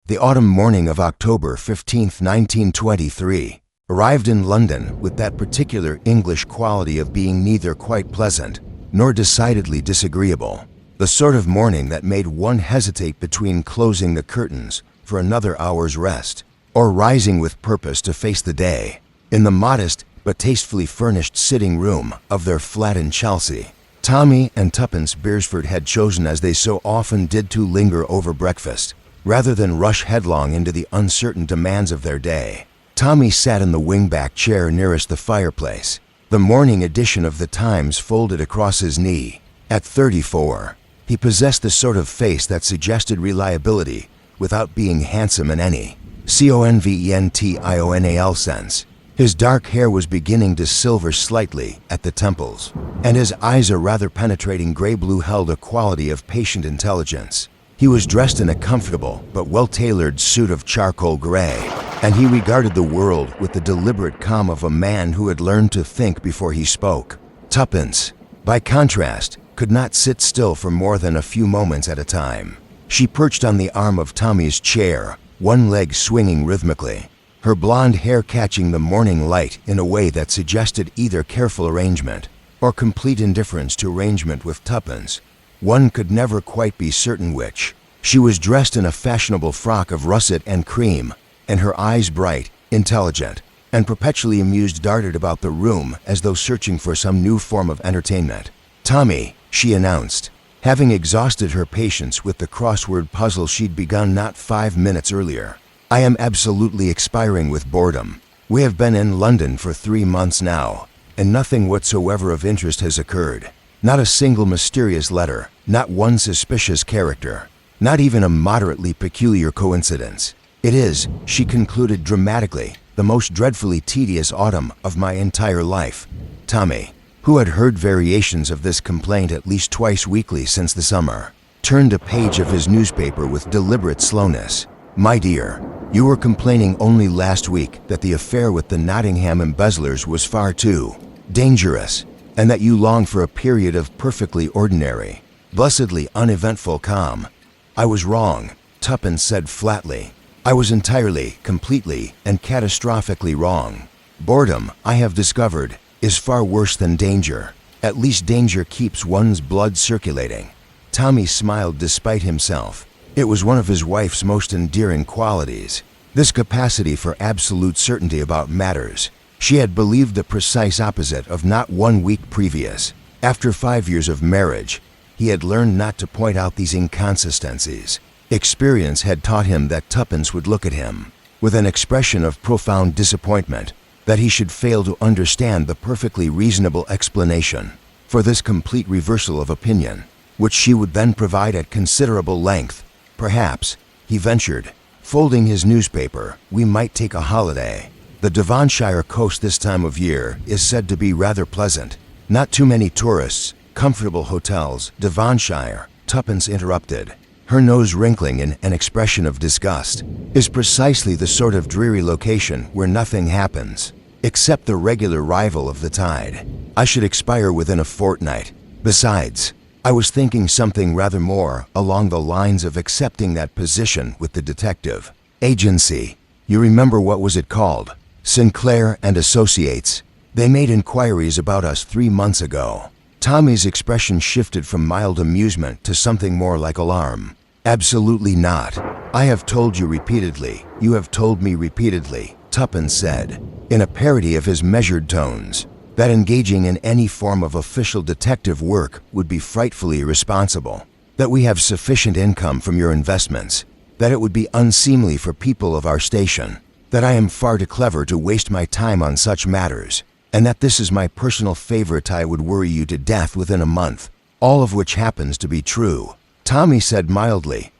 The autumn morning of October 15, 1923, arrived in London with that particular English quality of being neither quite pleasant nor decidedly disagreeable. The sort of morning that made one hesitate between closing the curtains for another hour's rest or rising with purpose to face the day. In the modest but tastefully furnished sitting room of their flat in Chelsea, Tommy and Tuppence Beresford had chosen, as they so often did, to linger over breakfast rather than rush headlong into the uncertain demands of their day. Tommy sat in the wing-back chair nearest the fireplace, the morning edition of the Times folded across his knee. At 34, he possessed the sort of face that suggested reliability without being handsome in any conventional sense. His dark hair was beginning to silver slightly at the temples, and his eyes, a rather penetrating gray-blue, held a quality of patient intelligence. He was dressed in a comfortable but well-tailored suit of charcoal gray, and he regarded the world with the deliberate calm of a man who had learned to think before he spoke. Tuppence, by contrast, could not sit still for more than a few moments at a time. She perched on the arm of Tommy's chair, one leg swinging rhythmically, her blonde hair catching the morning light in a way that suggested either careful arrangement or complete indifference to arrangement with Tuppence. One could never quite be certain which. She was dressed in a fashionable frock of russet and cream, and her eyes, bright, intelligent, and perpetually amused, darted about the room as though searching for some new form of entertainment. "Tommy," she announced, having exhausted her patience with the crossword puzzle she'd begun not 5 minutes earlier, "I am absolutely expiring with boredom. We have been in London for 3 months now, and nothing whatsoever of interest has occurred. Not a single mysterious letter, not one suspicious character, not even a moderately peculiar coincidence. It is," she concluded dramatically, "the most dreadfully tedious autumn of my entire life." Tommy, who had heard variations of this complaint at least twice weekly since the summer, turned a page of his newspaper with deliberate slowness. "My dear, you were complaining only last week that the affair with the Nottingham embezzlers was far too dangerous, and that you long for a period of perfectly ordinary, blessedly uneventful calm." "I was wrong," Tuppence said flatly. "I was entirely, completely, and catastrophically wrong. Boredom, I have discovered, is far worse than danger. At least danger keeps one's blood circulating." Tommy smiled despite himself. It was one of his wife's most endearing qualities, this capacity for absolute certainty about matters. She had believed the precise opposite of not 1 week previous. After 5 years of marriage, he had learned not to point out these inconsistencies. Experience had taught him that Tuppence would look at him with an expression of profound disappointment, that he should fail to understand the perfectly reasonable explanation for this complete reversal of opinion, which she would then provide at considerable length. "Perhaps," he ventured, folding his newspaper, "we might take a holiday. The Devonshire coast this time of year is said to be rather pleasant. Not too many tourists, comfortable hotels." "Devonshire," Tuppence interrupted, her nose wrinkling in an expression of disgust, "is precisely the sort of dreary location where nothing happens, except the regular rival of the tide. I should expire within a fortnight. Besides, I was thinking something rather more along the lines of accepting that position with the detective agency. You remember, what was it called? Sinclair and Associates. They made inquiries about us 3 months ago." Tommy's expression shifted from mild amusement to something more like alarm. "Absolutely not. I have told you repeatedly, you have told me repeatedly," Tuppence said, in a parody of his measured tones, "that engaging in any form of official detective work would be frightfully irresponsible, that we have sufficient income from your investments, that it would be unseemly for people of our station, that I am far too clever to waste my time on such matters, and that this is my personal favorite. I would worry you to death within a month." "All of which happens to be true," Tommy said mildly,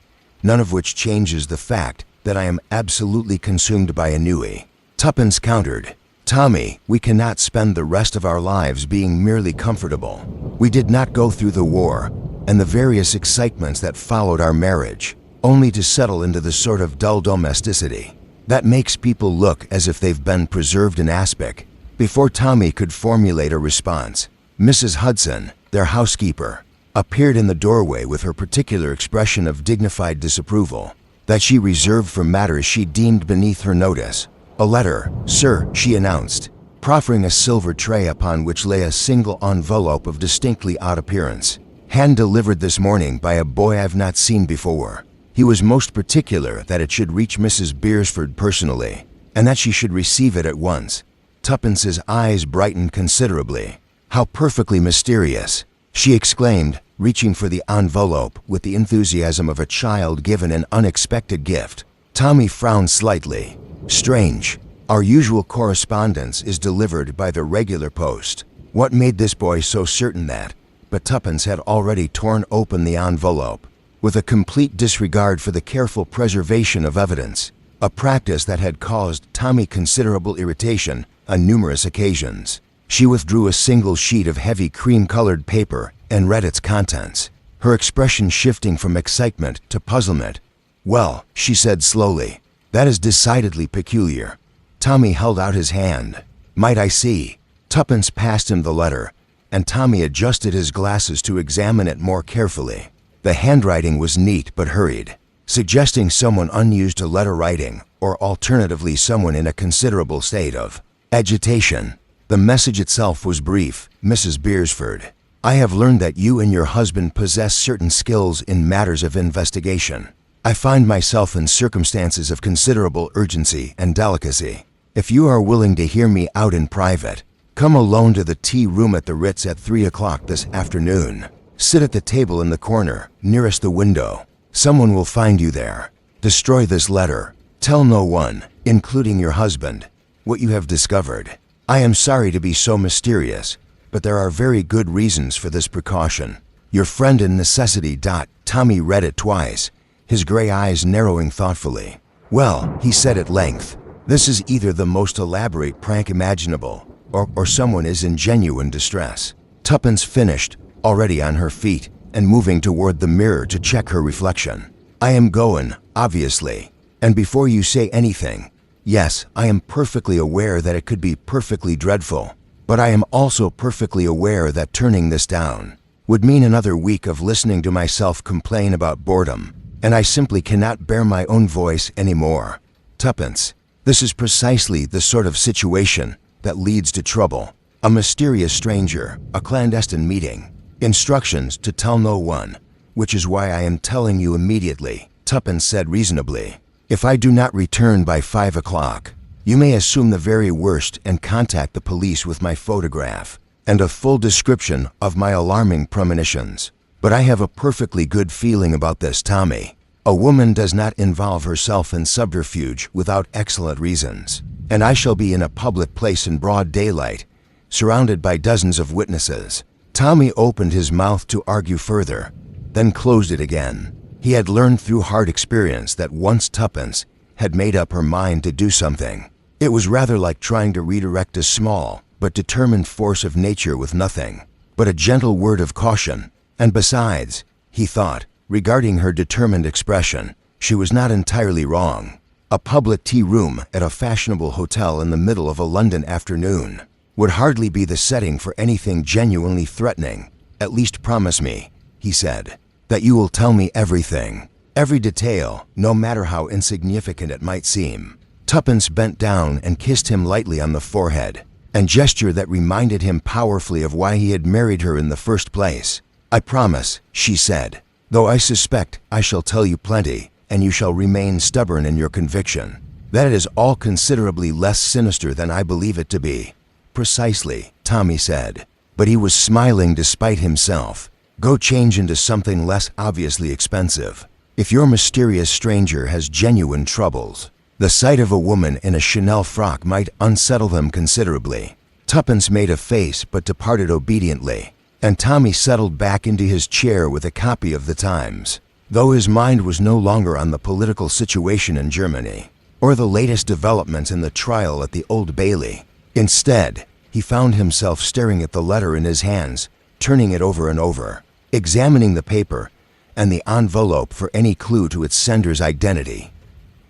"none of which changes the fact that I am absolutely consumed by ennui." Tuppence countered, "Tommy, we cannot spend the rest of our lives being merely comfortable. We did not go through the war and the various excitements that followed our marriage, only to settle into the sort of dull domesticity that makes people look as if they've been preserved in aspic." Before Tommy could formulate a response, Mrs. Hudson, their housekeeper, appeared in the doorway with her particular expression of dignified disapproval. that she reserved for matters she deemed beneath her notice. "A letter, sir," she announced, proffering a silver tray upon which lay a single envelope of distinctly odd appearance. "Hand-delivered this morning by a boy I've not seen before. He was most particular that it should reach Mrs. Beresford personally, and that she should receive it at once." Tuppence's eyes brightened considerably. "How perfectly mysterious!" she exclaimed, reaching for the envelope with the enthusiasm of a child given an unexpected gift. Tommy frowned slightly. "Strange. Our usual correspondence is delivered by the regular post. What made this boy so certain that?" But Tuppence had already torn open the envelope, with a complete disregard for the careful preservation of evidence, a practice that had caused Tommy considerable irritation on numerous occasions. She withdrew a single sheet of heavy cream-colored paper and read its contents, her expression shifting from excitement to puzzlement. "Well," she said slowly, "that is decidedly peculiar." Tommy held out his hand. "Might I see?" Tuppence passed him the letter, and Tommy adjusted his glasses to examine it more carefully. The handwriting was neat but hurried, suggesting someone unused to letter writing, or alternatively someone in a considerable state of agitation. The message itself was brief. "Mrs. Beresford, I have learned that you and your husband possess certain skills in matters of investigation. I find myself in circumstances of considerable urgency and delicacy. If you are willing to hear me out in private, come alone to the tea room at the Ritz at 3 o'clock this afternoon. Sit at the table in the corner, nearest the window. Someone will find you there. Destroy this letter. Tell no one, including your husband, what you have discovered. I am sorry to be so mysterious, but there are very good reasons for this precaution. Your friend in necessity. Tommy read it twice, his gray eyes narrowing thoughtfully. "Well," he said at length, "this is either the most elaborate prank imaginable, or someone is in genuine distress." Tuppence finished, already on her feet and moving toward the mirror to check her reflection. "I am going, obviously, and before you say anything, yes, I am perfectly aware that it could be perfectly dreadful, but I am also perfectly aware that turning this down would mean another week of listening to myself complain about boredom, and I simply cannot bear my own voice anymore. Tuppence, this is precisely the sort of situation that leads to trouble. A mysterious stranger, a clandestine meeting, instructions to tell no one, which is why I am telling you immediately," Tuppence said reasonably. "If I do not return by 5 o'clock, you may assume the very worst and contact the police with my photograph and a full description of my alarming premonitions. But I have a perfectly good feeling about this, Tommy. A woman does not involve herself in subterfuge without excellent reasons, and I shall be in a public place in broad daylight, surrounded by dozens of witnesses." Tommy opened his mouth to argue further, then closed it again. He had learned through hard experience that once Tuppence had made up her mind to do something, it was rather like trying to redirect a small but determined force of nature with nothing but a gentle word of caution. And besides, he thought, regarding her determined expression, she was not entirely wrong. A public tea room at a fashionable hotel in the middle of a London afternoon would hardly be the setting for anything genuinely threatening. "At least promise me," he said, "that you will tell me everything, every detail, no matter how insignificant it might seem." Tuppence bent down and kissed him lightly on the forehead, a gesture that reminded him powerfully of why he had married her in the first place. "I promise," she said, "though I suspect I shall tell you plenty, and you shall remain stubborn in your conviction that it is all considerably less sinister than I believe it to be." "Precisely," Tommy said, but he was smiling despite himself. "Go change into something less obviously expensive. If your mysterious stranger has genuine troubles, the sight of a woman in a Chanel frock might unsettle them considerably." Tuppence made a face but departed obediently, and Tommy settled back into his chair with a copy of the Times, though his mind was no longer on the political situation in Germany or the latest developments in the trial at the Old Bailey. Instead, he found himself staring at the letter in his hands, turning it over and over, examining the paper and the envelope for any clue to its sender's identity.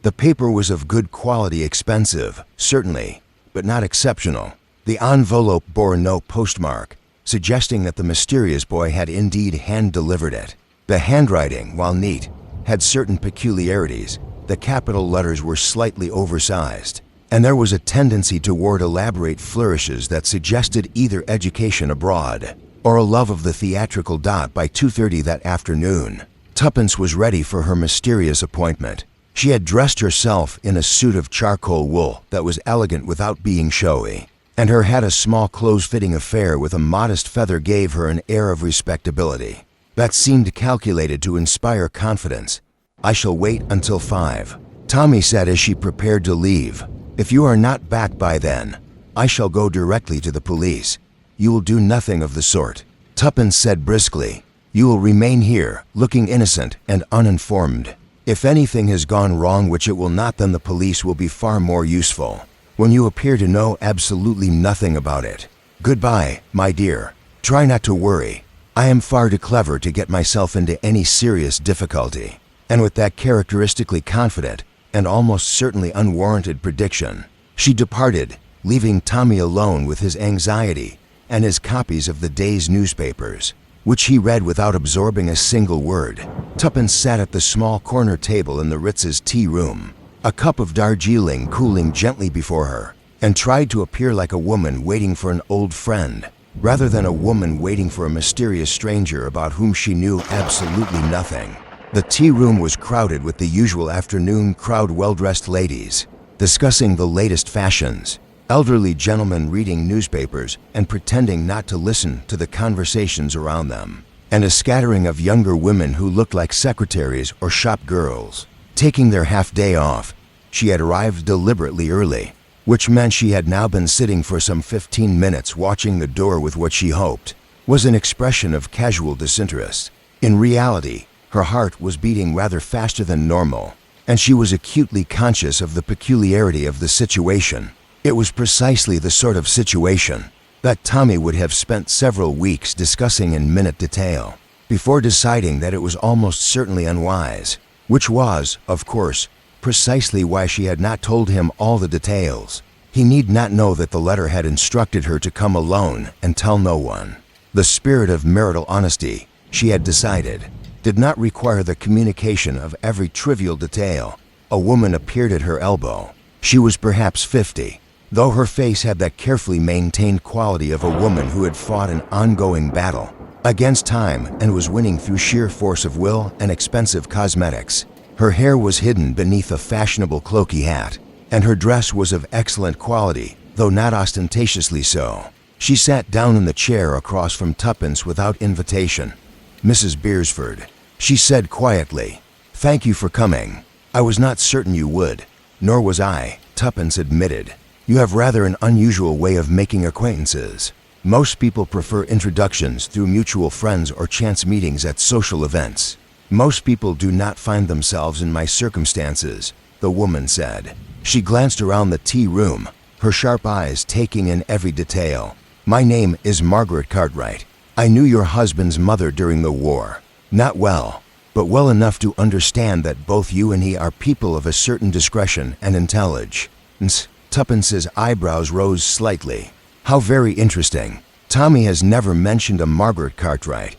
The paper was of good quality, expensive, certainly, but not exceptional. The envelope bore no postmark, suggesting that the mysterious boy had indeed hand-delivered it. The handwriting, while neat, had certain peculiarities, the capital letters were slightly oversized, and there was a tendency toward elaborate flourishes that suggested either education abroad or a love of the theatrical. By 2:30 that afternoon, Tuppence was ready for her mysterious appointment. She had dressed herself in a suit of charcoal wool that was elegant without being showy, and her hat, a small close-fitting affair with a modest feather, gave her an air of respectability that seemed calculated to inspire confidence. "I shall wait until 5, Tommy said as she prepared to leave. "If you are not back by then, I shall go directly to the police." "You will do nothing of the sort," Tuppence said briskly. "You will remain here, looking innocent and uninformed. If anything has gone wrong, which it will not, then the police will be far more useful when you appear to know absolutely nothing about it. Goodbye, my dear. Try not to worry. I am far too clever to get myself into any serious difficulty." And with that characteristically confident and almost certainly unwarranted prediction, she departed, leaving Tommy alone with his anxiety and his copies of the day's newspapers, which he read without absorbing a single word. Tuppence sat at the small corner table in the Ritz's tea room, a cup of Darjeeling cooling gently before her, and tried to appear like a woman waiting for an old friend, rather than a woman waiting for a mysterious stranger about whom she knew absolutely nothing. The tea room was crowded with the usual afternoon crowd, well-dressed ladies discussing the latest fashions, elderly gentlemen reading newspapers and pretending not to listen to the conversations around them, and a scattering of younger women who looked like secretaries or shop girls, taking their half-day off. She had arrived deliberately early, which meant she had now been sitting for some 15 minutes watching the door with what she hoped was an expression of casual disinterest. In reality, her heart was beating rather faster than normal, and she was acutely conscious of the peculiarity of the situation. It was precisely the sort of situation that Tommy would have spent several weeks discussing in minute detail before deciding that it was almost certainly unwise, which was, of course, precisely why she had not told him all the details. He need not know that the letter had instructed her to come alone and tell no one. The spirit of marital honesty, she had decided, did not require the communication of every trivial detail. A woman appeared at her elbow. She was perhaps 50, though her face had that carefully maintained quality of a woman who had fought an ongoing battle against time and was winning through sheer force of will and expensive cosmetics. Her hair was hidden beneath a fashionable cloaky hat, and her dress was of excellent quality, though not ostentatiously so. She sat down in the chair across from Tuppence without invitation. "Mrs. Beresford," she said quietly, "thank you for coming. I was not certain you would." "Nor was I," Tuppence admitted. "You have rather an unusual way of making acquaintances. Most people prefer introductions through mutual friends or chance meetings at social events. Most people do not find themselves in my circumstances," the woman said. She glanced around the tea room, her sharp eyes taking in every detail. "My name is Margaret Cartwright. I knew your husband's mother during the war. Not well, but well enough to understand that both you and he are people of a certain discretion and intelligence." Tuppence's eyebrows rose slightly. "How very interesting. Tommy has never mentioned a Margaret Cartwright."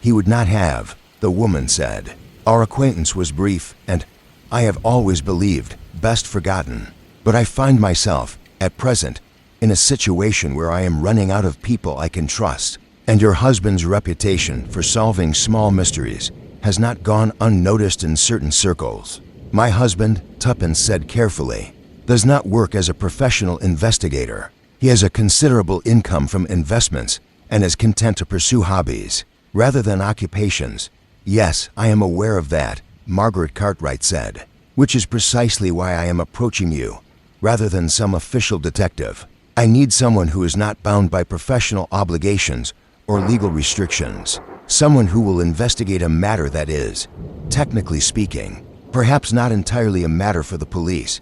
"He would not have," the woman said. "Our acquaintance was brief and, I have always believed, best forgotten. But I find myself, at present, in a situation where I am running out of people I can trust, and your husband's reputation for solving small mysteries has not gone unnoticed in certain circles. My husband," Tuppence said carefully, "does not work as a professional investigator. He has a considerable income from investments and is content to pursue hobbies rather than occupations." "Yes, I am aware of that," Margaret Cartwright said, "which is precisely why I am approaching you, rather than some official detective. I need someone who is not bound by professional obligations or legal restrictions. Someone who will investigate a matter that is, technically speaking, perhaps not entirely a matter for the police."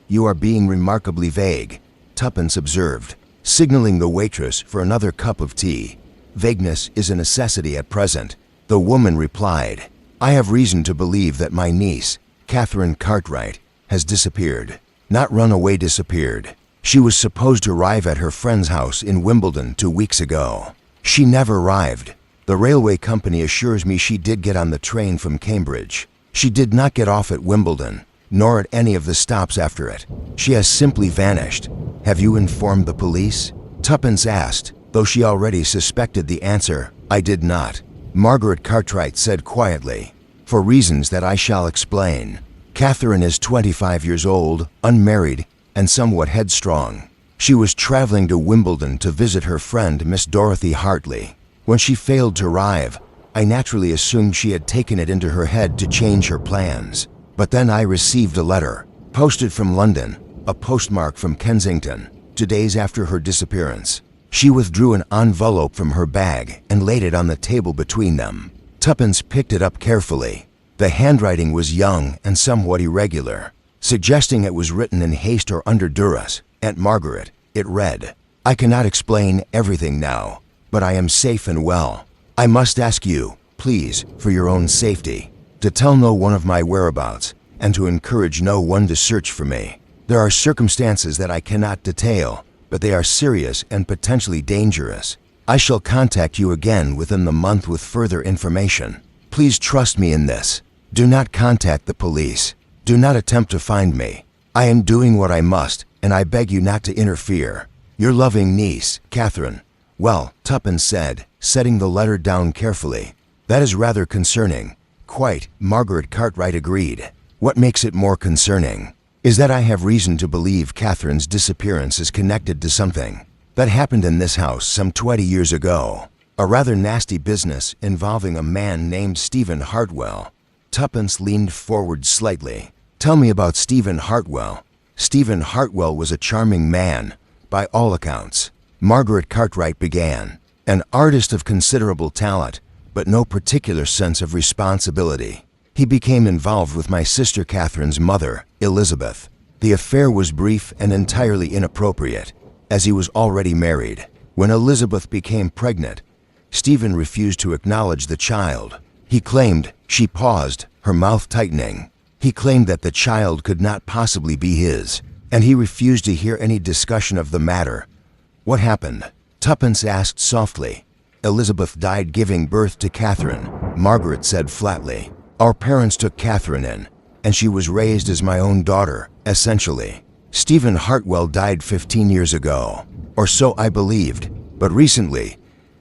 "You are being remarkably vague," Tuppence observed, signaling the waitress for another cup of tea. "Vagueness is a necessity at present," the woman replied. "I have reason to believe that my niece, Catherine Cartwright, has disappeared. Not run away, disappeared. She was supposed to arrive at her friend's house in Wimbledon 2 weeks ago. She never arrived. The railway company assures me she did get on the train from Cambridge. She did not get off at Wimbledon. nor at any of the stops after it. She has simply vanished. Have you informed the police? Tuppence asked, though she already suspected the answer. I did not, Margaret Cartwright said quietly, for reasons that I shall explain. Catherine is 25 years old, unmarried, and somewhat headstrong. She was traveling to Wimbledon to visit her friend Miss Dorothy Hartley. When she failed to arrive, I naturally assumed she had taken it into her head to change her plans. But then I received a letter, posted from London, a postmark from Kensington, 2 days after her disappearance. She withdrew an envelope from her bag and laid it on the table between them. Tuppence picked it up carefully. The handwriting was young and somewhat irregular, suggesting it was written in haste or under duress. Aunt Margaret, it read, I cannot explain everything now, but I am safe and well. I must ask you, please, for your own safety, to tell no one of my whereabouts and to encourage no one to search for me. There are circumstances that I cannot detail, but they are serious and potentially dangerous. I shall contact you again within the month with further information. Please trust me in this. Do not contact the police. Do not attempt to find me. I am doing what I must, and I beg you not to interfere. Your loving niece, Catherine. Well, Tuppence said, setting the letter down carefully. That is rather concerning. Quite, Margaret Cartwright agreed. What makes it more concerning is that I have reason to believe Catherine's disappearance is connected to something that happened in this house some 20 years ago. A rather nasty business involving a man named Stephen Hartwell. Tuppence leaned forward slightly. Tell me about Stephen Hartwell. Stephen Hartwell was a charming man, by all accounts. Margaret Cartwright began. An artist of considerable talent, but no particular sense of responsibility. He became involved with my sister Catherine's mother, Elizabeth. The affair was brief and entirely inappropriate, as he was already married. When Elizabeth became pregnant, Stephen refused to acknowledge the child. He claimed, she paused, her mouth tightening. He claimed that the child could not possibly be his, and he refused to hear any discussion of the matter. What happened? Tuppence asked softly. Elizabeth died giving birth to Catherine, Margaret said flatly. Our parents took Catherine in, and she was raised as my own daughter, essentially. Stephen Hartwell died 15 years ago, or so I believed, but recently,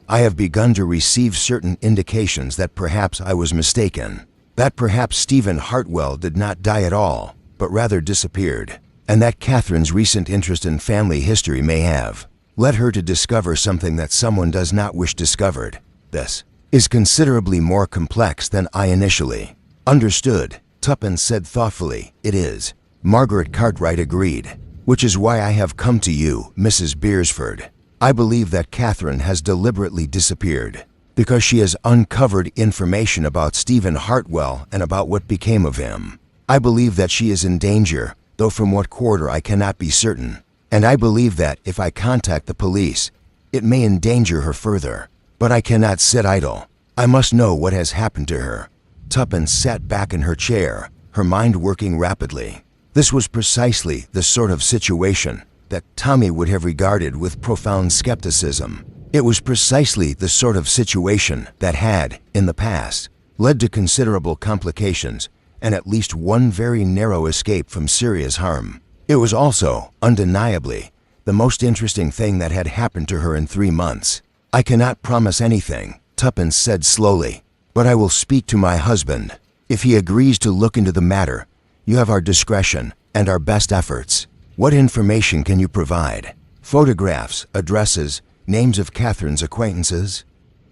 I have begun to receive certain indications that perhaps I was mistaken, that perhaps Stephen Hartwell did not die at all, but rather disappeared, and that Catherine's recent interest in family history may have led her to discover something that someone does not wish discovered. This is considerably more complex than I initially understood, Tuppence said thoughtfully. It is. Margaret Cartwright agreed, which is why I have come to you, Mrs. Beresford. I believe that Catherine has deliberately disappeared because she has uncovered information about Stephen Hartwell and about what became of him. I believe that she is in danger, though from what quarter I cannot be certain. And I believe that if I contact the police, it may endanger her further. But I cannot sit idle. I must know what has happened to her. Tuppence sat back in her chair, her mind working rapidly. This was precisely the sort of situation that Tommy would have regarded with profound skepticism. It was precisely the sort of situation that had, in the past, led to considerable complications and at least one very narrow escape from serious harm. It was also, undeniably, the most interesting thing that had happened to her in 3 months. I cannot promise anything, Tuppence said slowly, but I will speak to my husband. If he agrees to look into the matter, you have our discretion and our best efforts. What information can you provide? Photographs, addresses, names of Catherine's acquaintances?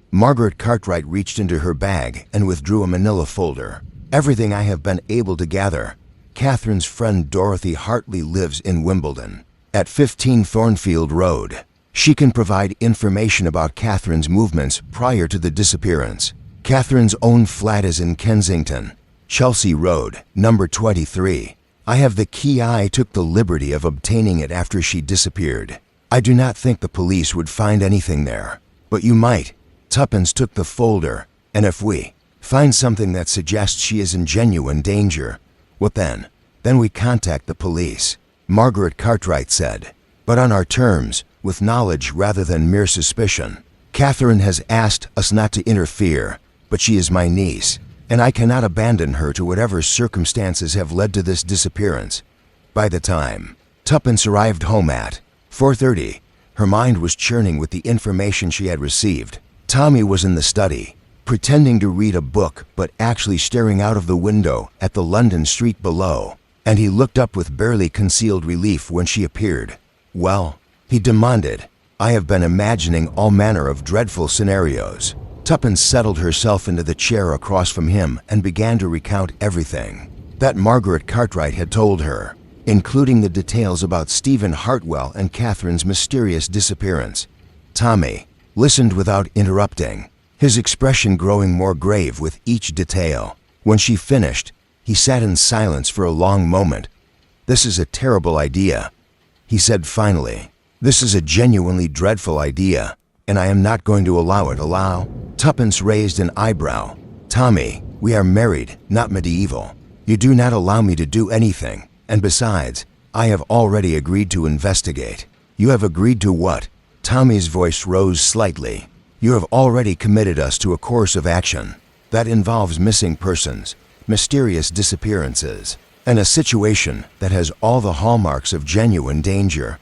Margaret Cartwright reached into her bag and withdrew a manila folder. Everything I have been able to gather. Catherine's friend Dorothy Hartley lives in Wimbledon, at 15 Thornfield Road. She can provide information about Catherine's movements prior to the disappearance. Catherine's own flat is in Kensington, Chelsea Road, number 23. I have the key. I took the liberty of obtaining it after she disappeared. I do not think the police would find anything there, but you might. Tuppence took the folder, and if we find something that suggests she is in genuine danger, what then? Then we contact the police, Margaret Cartwright said, but on our terms, with knowledge rather than mere suspicion. Catherine has asked us not to interfere, but she is my niece, and I cannot abandon her to whatever circumstances have led to this disappearance. By the time Tuppence arrived home at 4:30, her mind was churning with the information she had received. Tommy was in the study, pretending to read a book but actually staring out of the window at the London street below, and he looked up with barely concealed relief when she appeared. "Well," he demanded, "I have been imagining all manner of dreadful scenarios." Tuppence settled herself into the chair across from him and began to recount everything that Margaret Cartwright had told her, including the details about Stephen Hartwell and Catherine's mysterious disappearance. Tommy listened without interrupting, his expression growing more grave with each detail. When she finished, he sat in silence for a long moment. "This is a terrible idea," he said finally. "This is a genuinely dreadful idea, and I am not going to allow it." "Allow?" Tuppence raised an eyebrow. "Tommy, we are married, not medieval. You do not allow me to do anything, and besides, I have already agreed to investigate." "You have agreed to what?" Tommy's voice rose slightly. "You have already committed us to a course of action that involves missing persons, mysterious disappearances, and a situation that has all the hallmarks of genuine danger.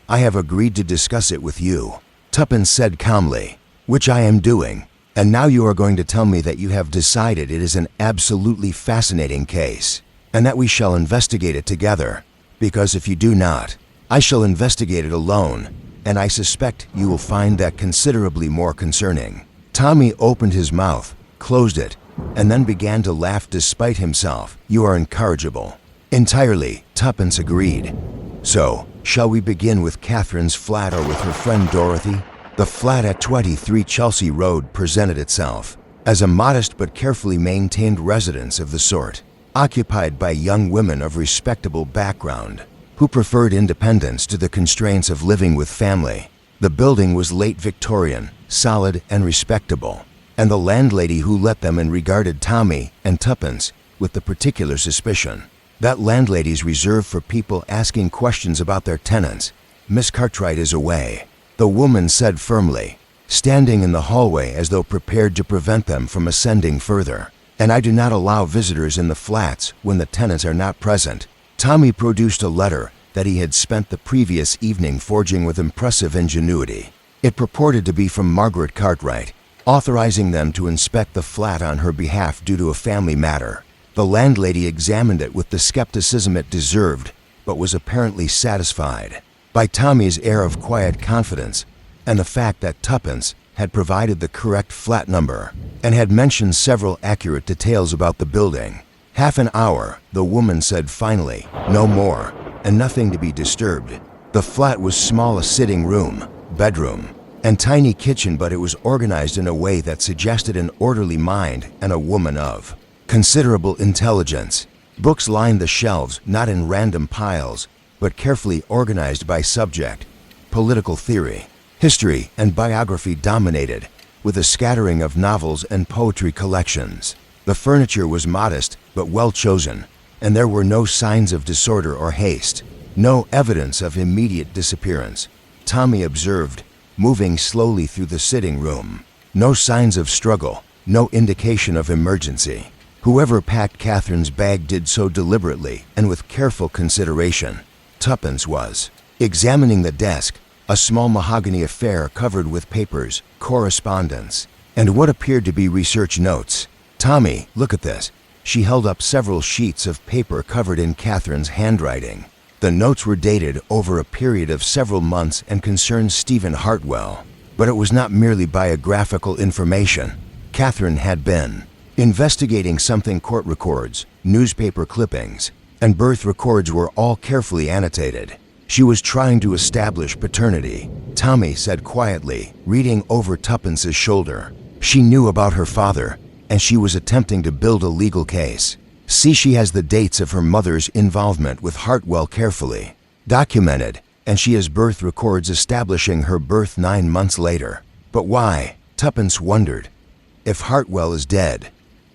I have agreed to discuss it with you," Tuppence said calmly, "which I am doing. And now you are going to tell me that you have decided it is an absolutely fascinating case, and that we shall investigate it together, because if you do not, I shall investigate it alone, and I suspect you will find that considerably more concerning." Tommy opened his mouth, closed it, and then began to laugh despite himself. "You are incorrigible." "Entirely," Tuppence agreed. "So, shall we begin with Catherine's flat or with her friend Dorothy?" The flat at 23 Chelsea Road presented itself as a modest but carefully maintained residence of the sort, occupied by young women of respectable background who preferred independence to the constraints of living with family. The building was late Victorian, solid and respectable, and the landlady who let them in regarded Tommy and Tuppence with the particular suspicion that landladies reserve for people asking questions about their tenants. "Miss Cartwright is away," the woman said firmly, standing in the hallway as though prepared to prevent them from ascending further. "And I do not allow visitors in the flats when the tenants are not present." Tommy produced a letter that he had spent the previous evening forging with impressive ingenuity. It purported to be from Margaret Cartwright, authorizing them to inspect the flat on her behalf due to a family matter. The landlady examined it with the skepticism it deserved, but was apparently satisfied by Tommy's air of quiet confidence and the fact that Tuppence had provided the correct flat number and had mentioned several accurate details about the building. "Half an hour," the woman said finally, "no more, and nothing to be disturbed." The flat was small, a sitting room, bedroom, and tiny kitchen, but it was organized in a way that suggested an orderly mind and a woman of considerable intelligence. Books lined the shelves, not in random piles, but carefully organized by subject. Political theory, history, and biography dominated, with a scattering of novels and poetry collections. The furniture was modest but well chosen, and there were no signs of disorder or haste, no evidence of immediate disappearance, Tommy observed, moving slowly through the sitting room. No signs of struggle, no indication of emergency. Whoever packed Catherine's bag did so deliberately and with careful consideration. Tuppence was examining the desk, a small mahogany affair covered with papers, correspondence, and what appeared to be research notes. "Tommy, look at this." She held up several sheets of paper covered in Catherine's handwriting. The notes were dated over a period of several months and concerned Stephen Hartwell, but it was not merely biographical information. Catherine had been investigating something. Court records, newspaper clippings, and birth records were all carefully annotated. She was trying to establish paternity, Tommy said quietly, reading over Tuppence's shoulder. She knew about her father, and she was attempting to build a legal case. See, she has the dates of her mother's involvement with Hartwell carefully documented, and she has birth records establishing her birth 9 months later. But why? Tuppence wondered. If Hartwell is dead,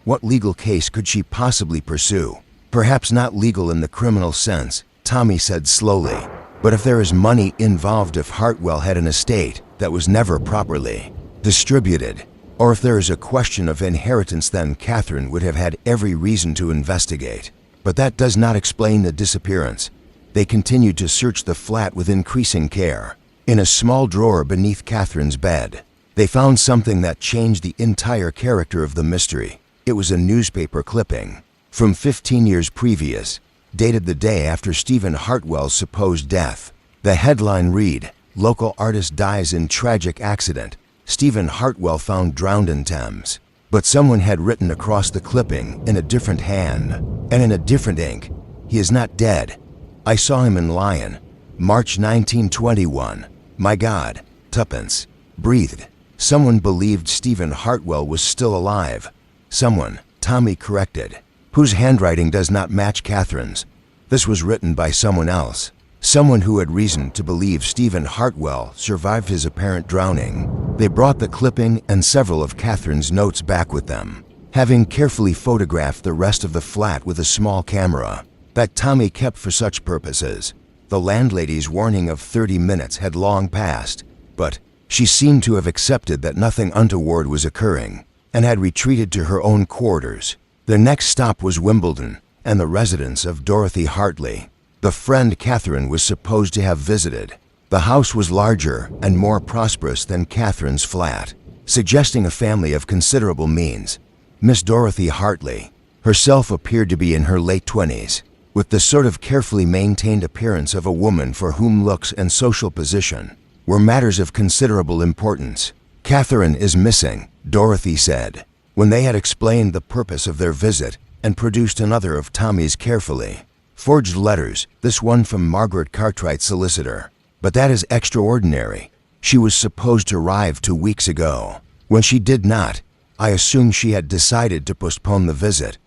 what legal case could she possibly pursue? Perhaps not legal in the criminal sense, Tommy said slowly, but if there is money involved, if Hartwell had an estate that was never properly distributed, Or if there is a question of inheritance, then Catherine would have had every reason to investigate. But that does not explain the disappearance. They continued to search the flat with increasing care. In a small drawer beneath Catherine's bed, they found something that changed the entire character of the mystery. It was a newspaper clipping from 15 years previous, dated the day after Stephen Hartwell's supposed death. The headline read, "Local artist dies in tragic accident. Stephen Hartwell found drowned in Thames." But someone had written across the clipping in a different hand and in a different ink, "He is not dead. I saw him in Lyon, March 1921. My God, Tuppence breathed." Someone believed Stephen Hartwell was still alive. Someone, Tommy corrected, whose handwriting does not match Catherine's. This was written by someone else. Someone who had reason to believe Stephen Hartwell survived his apparent drowning. They brought the clipping and several of Catherine's notes back with them, having carefully photographed the rest of the flat with a small camera that Tommy kept for such purposes. The landlady's warning of 30 minutes had long passed, but she seemed to have accepted that nothing untoward was occurring and had retreated to her own quarters. Their next stop was Wimbledon and the residence of Dorothy Hartley, the friend Catherine was supposed to have visited. The house was larger and more prosperous than Catherine's flat, suggesting a family of considerable means. Miss Dorothy Hartley herself appeared to be in her late 20s, with the sort of carefully maintained appearance of a woman for whom looks and social position were matters of considerable importance. "Catherine is missing," Dorothy said, when they had explained the purpose of their visit and produced another of Tommy's carefully forged letters, this one from Margaret Cartwright's solicitor. "But that is extraordinary. She was supposed to arrive 2 weeks ago. When she did not, I assumed she had decided to postpone the visit.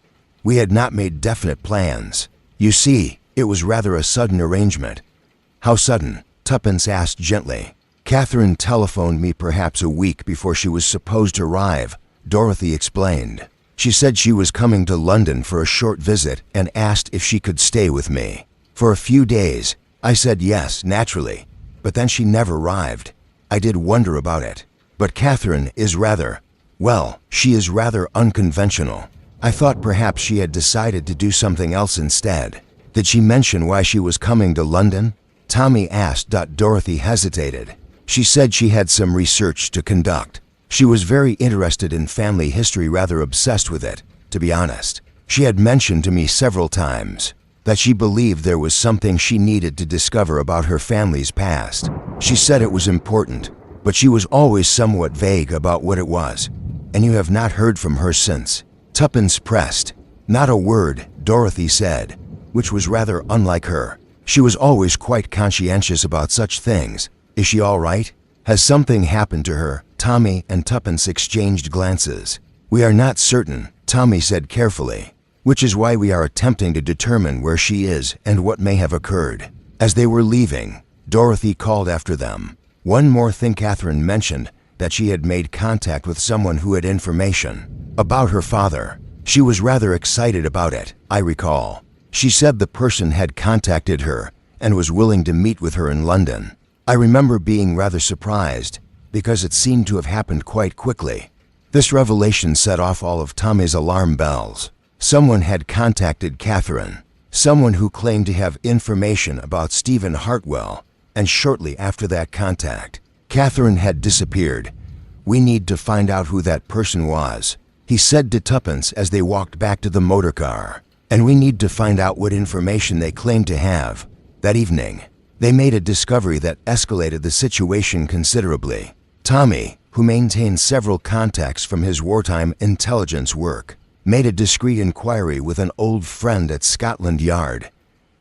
We had not made definite plans. You see, it was rather a sudden arrangement." "How sudden?" Tuppence asked gently. "Catherine telephoned me perhaps a week before she was supposed to arrive," Dorothy explained. "She said she was coming to London for a short visit and asked if she could stay with me for a few days. I said yes, naturally, but then she never arrived. I did wonder about it. But Catherine is she is rather unconventional. I thought perhaps she had decided to do something else instead." "Did she mention why she was coming to London?" Tommy asked. Dorothy hesitated. "She said she had some research to conduct. She was very interested in family history, rather obsessed with it, to be honest. She had mentioned to me several times that she believed there was something she needed to discover about her family's past. She said it was important, but she was always somewhat vague about what it was. And you have not heard from her since?" Tuppence pressed. "Not a word," Dorothy said, which was rather unlike her. She was always quite conscientious about such things. "Is she all right? Has something happened to her?" Tommy and Tuppence exchanged glances. "We are not certain," Tommy said carefully, "which is why we are attempting to determine where she is and what may have occurred." As they were leaving, Dorothy called after them. "One more thing, Catherine mentioned that she had made contact with someone who had information about her father. She was rather excited about it, I recall. She said the person had contacted her and was willing to meet with her in London. I remember being rather surprised because it seemed to have happened quite quickly." This revelation set off all of Tommy's alarm bells. Someone had contacted Catherine, someone who claimed to have information about Stephen Hartwell, and shortly after that contact, Catherine had disappeared. "We need to find out who that person was," he said to Tuppence as they walked back to the motor car. "And we need to find out what information they claim to have." That evening, they made a discovery that escalated the situation considerably. Tommy, who maintained several contacts from his wartime intelligence work, made a discreet inquiry with an old friend at Scotland Yard.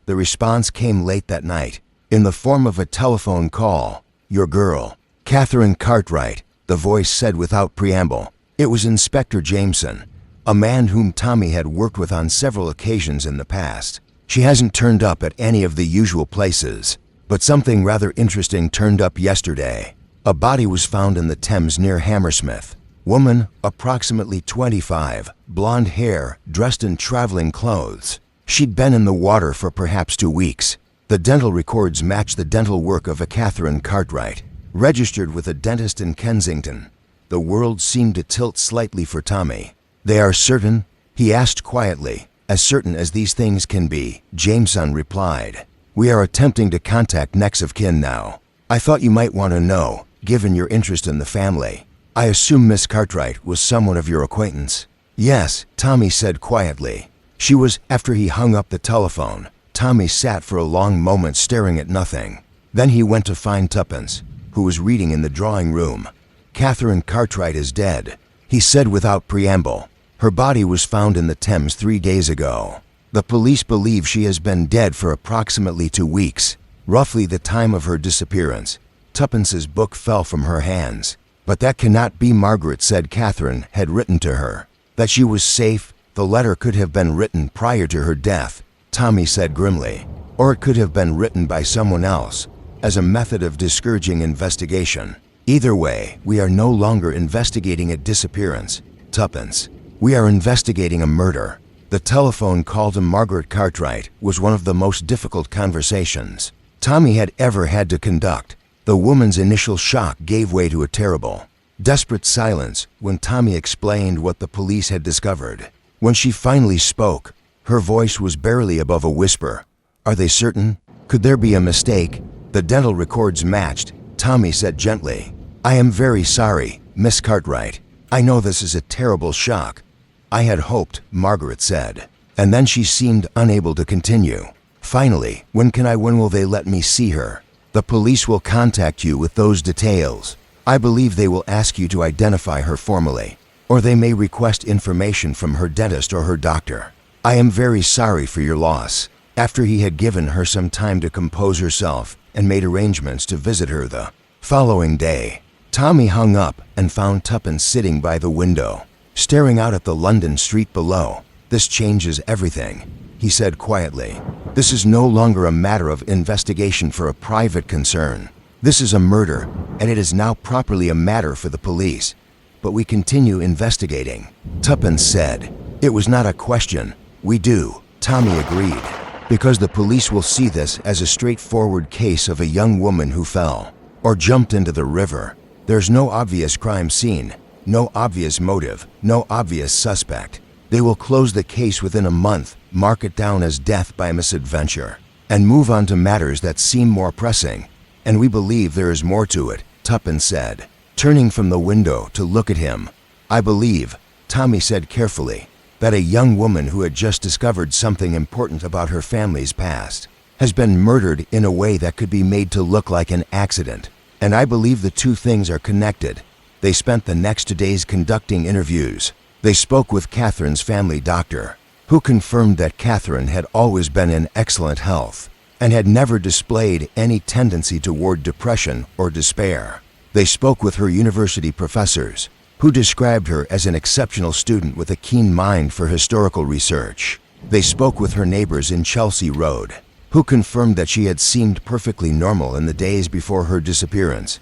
The response came late that night, in the form of a telephone call. "Your girl, Catherine Cartwright," the voice said without preamble. It was Inspector Jameson, a man whom Tommy had worked with on several occasions in the past. "She hasn't turned up at any of the usual places, but something rather interesting turned up yesterday. A body was found in the Thames near Hammersmith. Woman, approximately 25, blonde hair, dressed in traveling clothes. She'd been in the water for perhaps 2 weeks. The dental records match the dental work of a Catherine Cartwright, registered with a dentist in Kensington. The world seemed to tilt slightly for Tommy. "They are certain?" he asked quietly. "As certain as these things can be," Jameson replied. "We are attempting to contact next of kin now. I thought you might want to know, given your interest in the family. I assume Miss Cartwright was someone of your acquaintance." "Yes," Tommy said quietly. "She was." After he hung up the telephone, Tommy sat for a long moment staring at nothing. Then he went to find Tuppence, who was reading in the drawing room. "Catherine Cartwright is dead," he said without preamble. "Her body was found in the Thames 3 days ago. The police believe she has been dead for approximately 2 weeks, roughly the time of her disappearance." Tuppence's book fell from her hands. "But that cannot be," Margaret said. "Catherine had written to her that she was safe. The letter could have been written prior to her death," Tommy said grimly. "Or it could have been written by someone else, as a method of discouraging investigation. Either way, we are no longer investigating a disappearance, Tuppence. We are investigating a murder." The telephone call to Margaret Cartwright was one of the most difficult conversations Tommy had ever had to conduct. The woman's initial shock gave way to a terrible, desperate silence when Tommy explained what the police had discovered. When she finally spoke, her voice was barely above a whisper. "Are they certain? Could there be a mistake?" "The dental records matched," Tommy said gently. "I am very sorry, Miss Cartwright. I know this is a terrible shock." "I had hoped," Margaret said. And then she seemed unable to continue. "Finally, when will they let me see her?" "The police will contact you with those details. I believe they will ask you to identify her formally, or they may request information from her dentist or her doctor. I am very sorry for your loss." After he had given her some time to compose herself and made arrangements to visit her the following day, Tommy hung up and found Tuppence sitting by the window, staring out at the London street below. "This changes everything," he said quietly. "This is no longer a matter of investigation for a private concern. This is a murder, and it is now properly a matter for the police. But we continue investigating," Tuppence said. "It was not a question." "We do," Tommy agreed, "because the police will see this as a straightforward case of a young woman who fell or jumped into the river. There's no obvious crime scene, no obvious motive, no obvious suspect. They will close the case within a month, mark it down as death by misadventure, and move on to matters that seem more pressing. And we believe there is more to it," Tuppence said, turning from the window to look at him. "I believe," Tommy said carefully, "that a young woman who had just discovered something important about her family's past has been murdered in a way that could be made to look like an accident. And I believe the two things are connected." They spent the next 2 days conducting interviews. They spoke with Catherine's family doctor, who confirmed that Catherine had always been in excellent health and had never displayed any tendency toward depression or despair. They spoke with her university professors, who described her as an exceptional student with a keen mind for historical research. They spoke with her neighbors in Chelsea Road, who confirmed that she had seemed perfectly normal in the days before her disappearance.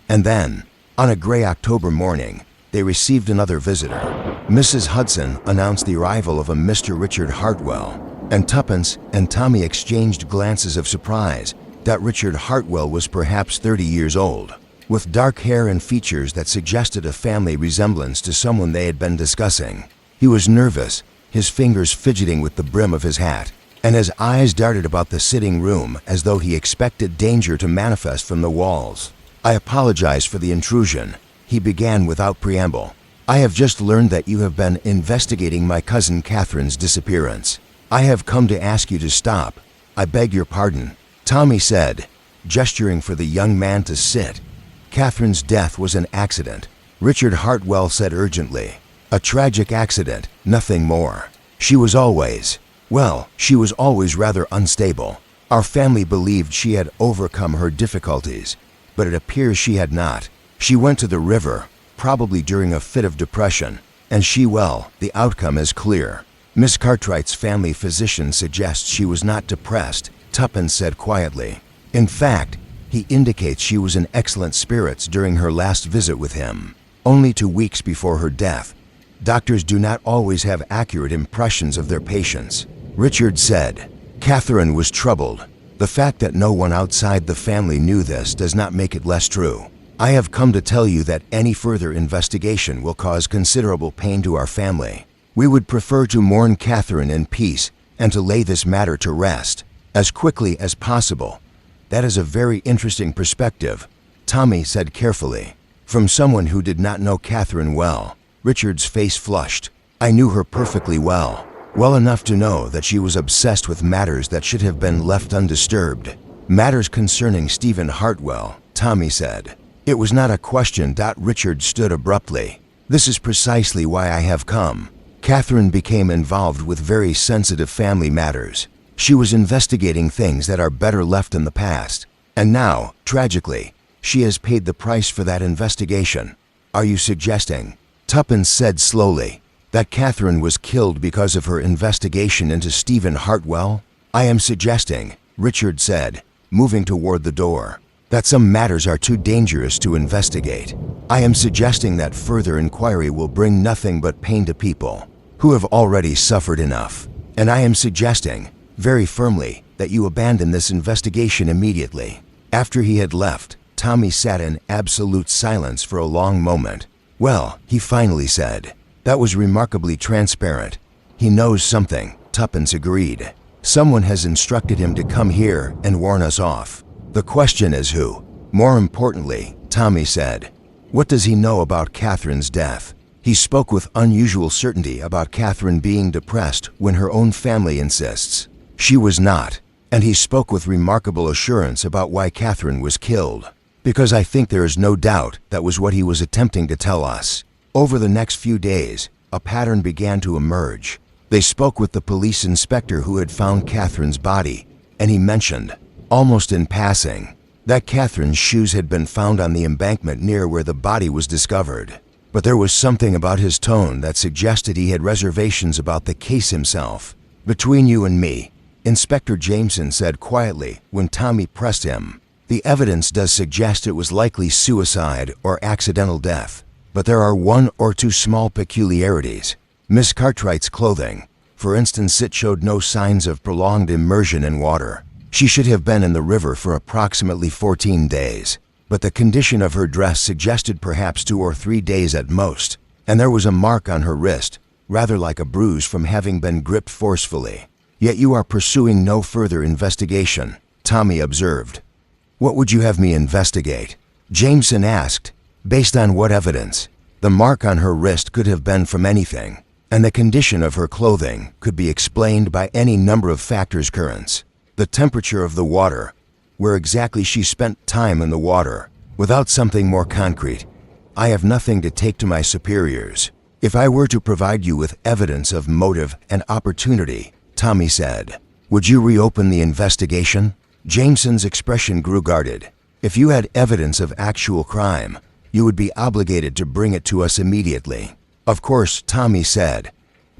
And then, on a gray October morning, they received another visitor. Mrs. Hudson announced the arrival of a Mr. Richard Hartwell, and Tuppence and Tommy exchanged glances of surprise. That Richard Hartwell was perhaps 30 years old, with dark hair and features that suggested a family resemblance to someone they had been discussing. He was nervous, his fingers fidgeting with the brim of his hat, and his eyes darted about the sitting room as though he expected danger to manifest from the walls. "I apologize for the intrusion," he began without preamble. "I have just learned that you have been investigating my cousin Catherine's disappearance. I have come to ask you to stop." "I beg your pardon," Tommy said, gesturing for the young man to sit. "Catherine's death was an accident," Richard Hartwell said urgently. "A tragic accident, nothing more. She was always rather unstable. Our family believed she had overcome her difficulties, but it appears she had not. She went to the river, probably during a fit of depression, and the outcome is clear. Miss Cartwright's family physician suggests she was not depressed," Tuppence said quietly. "In fact, he indicates she was in excellent spirits during her last visit with him, only 2 weeks before her death. Doctors do not always have accurate impressions of their patients," Richard said. "Catherine was troubled. The fact that no one outside the family knew this does not make it less true. I have come to tell you that any further investigation will cause considerable pain to our family. We would prefer to mourn Catherine in peace and to lay this matter to rest as quickly as possible." "That is a very interesting perspective," Tommy said carefully. "From someone who did not know Catherine well." Richard's face flushed. "I knew her perfectly well. Well enough to know that she was obsessed with matters that should have been left undisturbed. Matters concerning Stephen Hartwell," Tommy said. "It was not a question." Richard stood abruptly. "This is precisely why I have come. Catherine became involved with very sensitive family matters. She was investigating things that are better left in the past. And now, tragically, she has paid the price for that investigation." "Are you suggesting," Tuppence said slowly, "that Catherine was killed because of her investigation into Stephen Hartwell?" "I am suggesting," Richard said, moving toward the door, "that some matters are too dangerous to investigate. I am suggesting that further inquiry will bring nothing but pain to people who have already suffered enough. And I am suggesting, very firmly, that you abandon this investigation immediately." After he had left, Tommy sat in absolute silence for a long moment. "Well," he finally said, "that was remarkably transparent. He knows something," Tuppence agreed. "Someone has instructed him to come here and warn us off. The question is who. More importantly," Tommy said, "what does he know about Catherine's death?" He spoke with unusual certainty about Catherine being depressed when her own family insists she was not, and he spoke with remarkable assurance about why Catherine was killed. "Because I think there is no doubt that was what he was attempting to tell us." Over the next few days, a pattern began to emerge. They spoke with the police inspector who had found Catherine's body, and he mentioned, almost in passing, that Catherine's shoes had been found on the embankment near where the body was discovered. But there was something about his tone that suggested he had reservations about the case himself. "Between you and me," Inspector Jameson said quietly when Tommy pressed him, "the evidence does suggest it was likely suicide or accidental death. But there are one or two small peculiarities. Miss Cartwright's clothing, for instance, it showed no signs of prolonged immersion in water. She should have been in the river for approximately 14 days. But the condition of her dress suggested perhaps 2 or 3 days at most, and there was a mark on her wrist, rather like a bruise from having been gripped forcefully. Yet you are pursuing no further investigation," Tommy observed. "What would you have me investigate?" Jameson asked. "Based on what evidence? The mark on her wrist could have been from anything, and the condition of her clothing could be explained by any number of factors. Currents, the temperature of the water, where exactly she spent time in the water. Without something more concrete, I have nothing to take to my superiors. If I were to provide you with evidence of motive and opportunity," Tommy said, "would you reopen the investigation?" Jameson's expression grew guarded. "If you had evidence of actual crime, you would be obligated to bring it to us immediately." "Of course," Tommy said,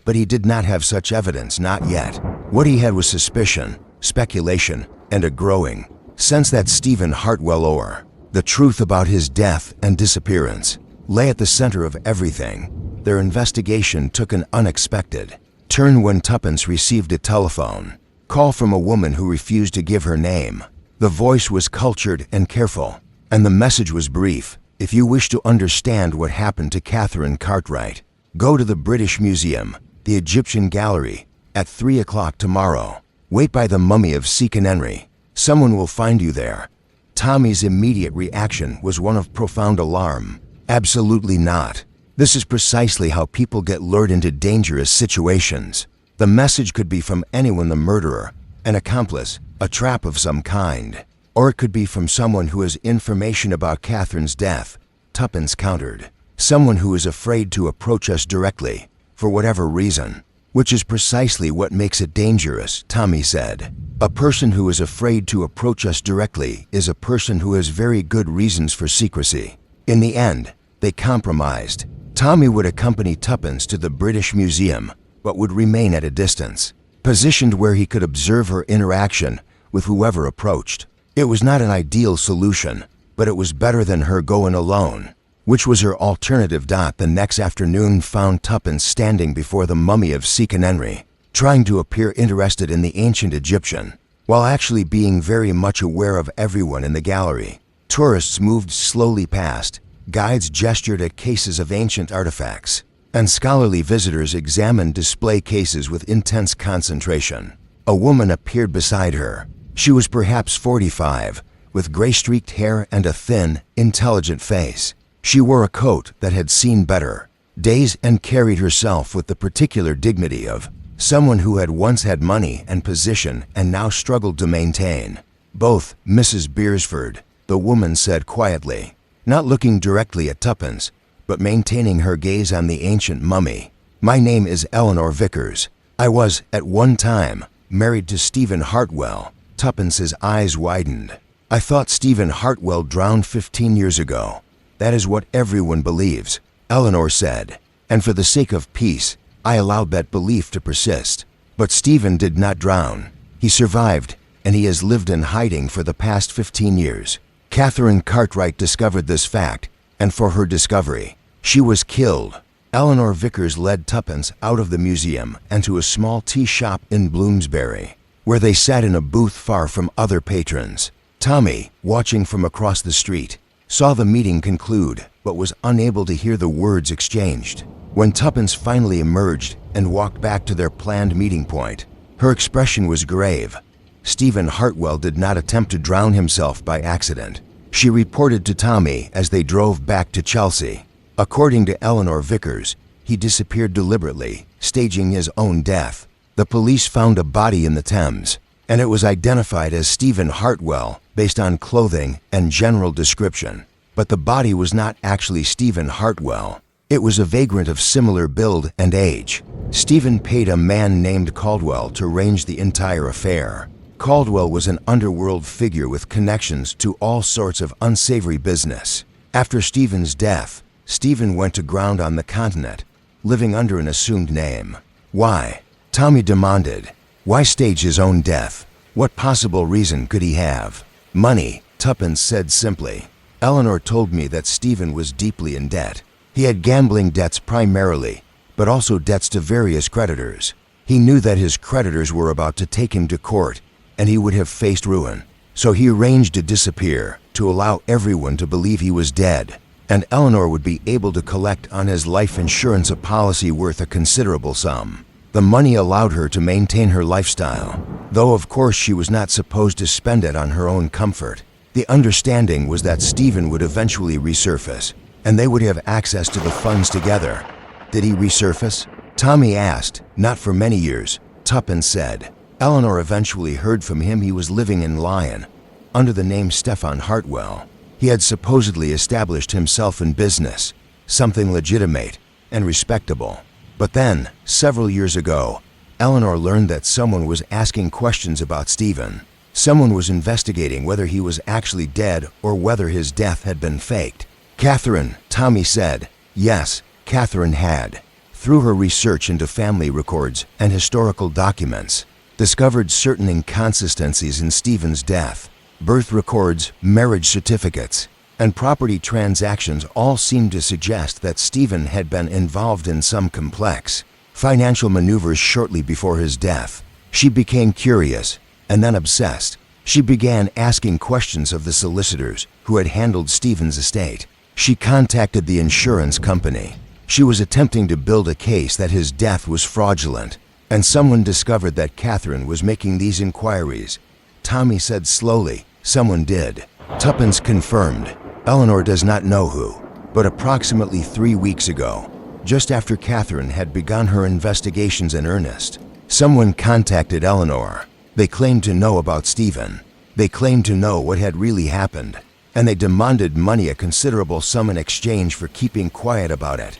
but he did not have such evidence, not yet. What he had was suspicion, speculation, and a growing sense that Stephen Hartwell, or the truth about his death and disappearance, lay at the center of everything. Their investigation took an unexpected turn when Tuppence received a telephone call from a woman who refused to give her name. The voice was cultured and careful, and the message was brief. "If you wish to understand what happened to Catherine Cartwright, go to the British Museum, the Egyptian Gallery, at 3 o'clock tomorrow. Wait by the mummy of Sekenenri. Someone will find you there." Tommy's immediate reaction was one of profound alarm. "Absolutely not. This is precisely how people get lured into dangerous situations. The message could be from anyone: the murderer, an accomplice, a trap of some kind. Or it could be from someone who has information about Catherine's death," Tuppence countered. "Someone who is afraid to approach us directly, for whatever reason." "Which is precisely what makes it dangerous," Tommy said. "A person who is afraid to approach us directly is a person who has very good reasons for secrecy." In the end, they compromised. Tommy would accompany Tuppence to the British Museum, but would remain at a distance, positioned where he could observe her interaction with whoever approached. It was not an ideal solution, but it was better than her going alone, which was her alternative. The next afternoon found Tuppence standing before the mummy of Sekenenri, trying to appear interested in the ancient Egyptian, while actually being very much aware of everyone in the gallery. Tourists moved slowly past, guides gestured at cases of ancient artifacts, and scholarly visitors examined display cases with intense concentration. A woman appeared beside her. She was perhaps 45, with gray-streaked hair and a thin, intelligent face. She wore a coat that had seen better days and carried herself with the particular dignity of someone who had once had money and position and now struggled to maintain. "Both, Mrs. Beresford," the woman said quietly, not looking directly at Tuppence, but maintaining her gaze on the ancient mummy. "My name is Eleanor Vickers. I was, at one time, married to Stephen Hartwell." Tuppence's eyes widened. "I thought Stephen Hartwell drowned 15 years ago. That is what everyone believes," Eleanor said, "and for the sake of peace, I allowed that belief to persist. But Stephen did not drown. He survived, and he has lived in hiding for the past 15 years. Catherine Cartwright discovered this fact, and for her discovery, she was killed." Eleanor Vickers led Tuppence out of the museum and to a small tea shop in Bloomsbury, where they sat in a booth far from other patrons. Tommy, watching from across the street, saw the meeting conclude, but was unable to hear the words exchanged. When Tuppence finally emerged and walked back to their planned meeting point, her expression was grave. Stephen Hartwell did not attempt to drown himself by accident, she reported to Tommy as they drove back to Chelsea. According to Eleanor Vickers, he disappeared deliberately, staging his own death. The police found a body in the Thames, and it was identified as Stephen Hartwell based on clothing and general description. But the body was not actually Stephen Hartwell. It was a vagrant of similar build and age. Stephen paid a man named Caldwell to arrange the entire affair. Caldwell was an underworld figure with connections to all sorts of unsavory business. After Stephen's death, Stephen went to ground on the continent, living under an assumed name. "Why?" Tommy demanded. "Why stage his own death? What possible reason could he have?" "Money," Tuppence said simply. "Eleanor told me that Stephen was deeply in debt. He had gambling debts primarily, but also debts to various creditors. He knew that his creditors were about to take him to court, and he would have faced ruin. So he arranged to disappear, to allow everyone to believe he was dead, and Eleanor would be able to collect on his life insurance a policy worth a considerable sum. The money allowed her to maintain her lifestyle, though of course she was not supposed to spend it on her own comfort. The understanding was that Stephen would eventually resurface, and they would have access to the funds together." "Did he resurface?" Tommy asked. "Not for many years," Tuppence said. "Eleanor eventually heard from him. He was living in Lyon, under the name Stephen Hartwell. He had supposedly established himself in business, something legitimate and respectable. But then, several years ago, Eleanor learned that someone was asking questions about Stephen. Someone was investigating whether he was actually dead or whether his death had been faked." "Catherine," Tommy said. Yes, Catherine had, through her research into family records and historical documents, discovered certain inconsistencies in Stephen's death. Birth records, marriage certificates, and property transactions all seemed to suggest that Stephen had been involved in some complex financial maneuvers shortly before his death. She became curious and then obsessed. She began asking questions of the solicitors who had handled Stephen's estate. She contacted the insurance company. She was attempting to build a case that his death was fraudulent, and someone discovered that Catherine was making these inquiries. Tommy said slowly, "Someone did." Tuppence confirmed. "Eleanor does not know who, but approximately 3 weeks ago, just after Catherine had begun her investigations in earnest, someone contacted Eleanor. They claimed to know about Stephen. They claimed to know what had really happened, and they demanded money, a considerable sum, in exchange for keeping quiet about it."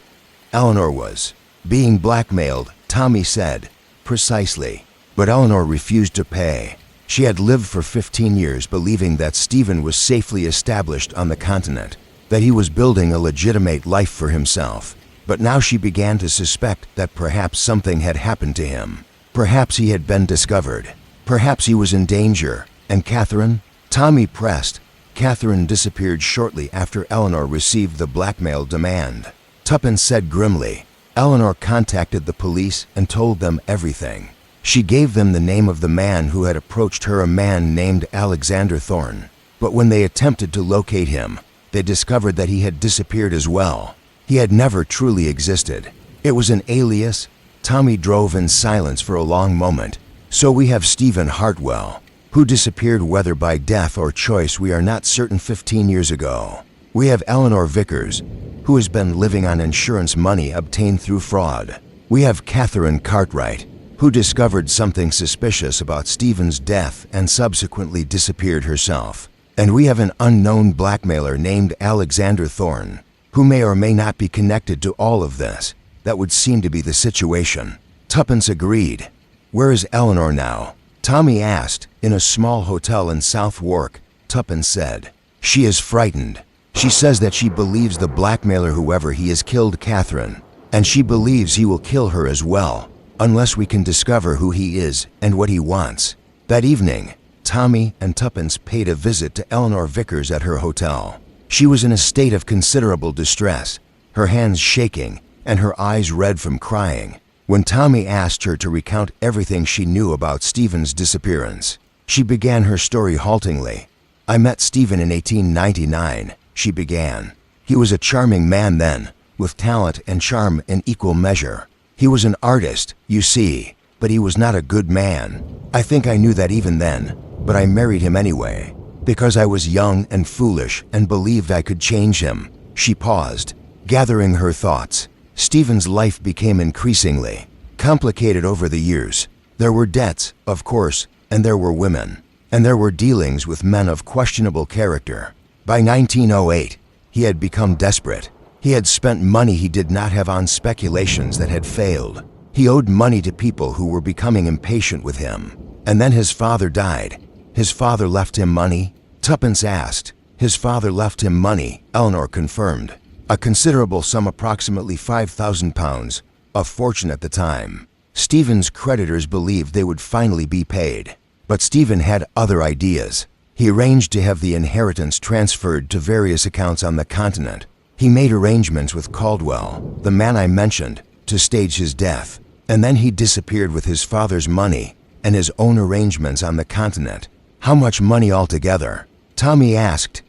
Eleanor was being blackmailed, Tommy said. "Precisely. But Eleanor refused to pay. She had lived for 15 years believing that Stephen was safely established on the continent, that he was building a legitimate life for himself. But now she began to suspect that perhaps something had happened to him. Perhaps he had been discovered. Perhaps he was in danger. And Catherine?" Tommy pressed. "Catherine disappeared shortly after Eleanor received the blackmail demand." Tuppence said grimly. "Eleanor contacted the police and told them everything. She gave them the name of the man who had approached her, a man named Alexander Thorne. But when they attempted to locate him, they discovered that he had disappeared as well. He had never truly existed. It was an alias. Tommy drove in silence for a long moment. So we have Stephen Hartwell, who disappeared whether by death or choice we are not certain 15 years ago. We have Eleanor Vickers, who has been living on insurance money obtained through fraud. We have Catherine Cartwright, who discovered something suspicious about Stephen's death and subsequently disappeared herself. And we have an unknown blackmailer named Alexander Thorne, who may or may not be connected to all of this. That would seem to be the situation. Tuppence agreed. Where is Eleanor now? Tommy asked. In a small hotel in South Wark, Tuppence said. She is frightened. She says that she believes the blackmailer, whoever he is, killed Catherine, and she believes he will kill her as well, unless we can discover who he is and what he wants. That evening, Tommy and Tuppence paid a visit to Eleanor Vickers at her hotel. She was in a state of considerable distress, her hands shaking and her eyes red from crying. When Tommy asked her to recount everything she knew about Stephen's disappearance, she began her story haltingly. I met Stephen in 1899, she began. He was a charming man then, with talent and charm in equal measure. He was an artist, you see, but he was not a good man. I think I knew that even then, but I married him anyway, because I was young and foolish and believed I could change him. She paused, gathering her thoughts. Stephen's life became increasingly complicated over the years. There were debts, of course, and there were women, and there were dealings with men of questionable character. By 1908, he had become desperate. He had spent money he did not have on speculations that had failed. He owed money to people who were becoming impatient with him. And then his father died. His father left him money? Tuppence asked. His father left him money, Eleanor confirmed. A considerable sum, approximately £5,000, a fortune at the time. Stephen's creditors believed they would finally be paid. But Stephen had other ideas. He arranged to have the inheritance transferred to various accounts on the continent. He made arrangements with Caldwell, the man I mentioned, to stage his death. And then he disappeared with his father's money and his own arrangements on the continent. How much money altogether? Tommy asked.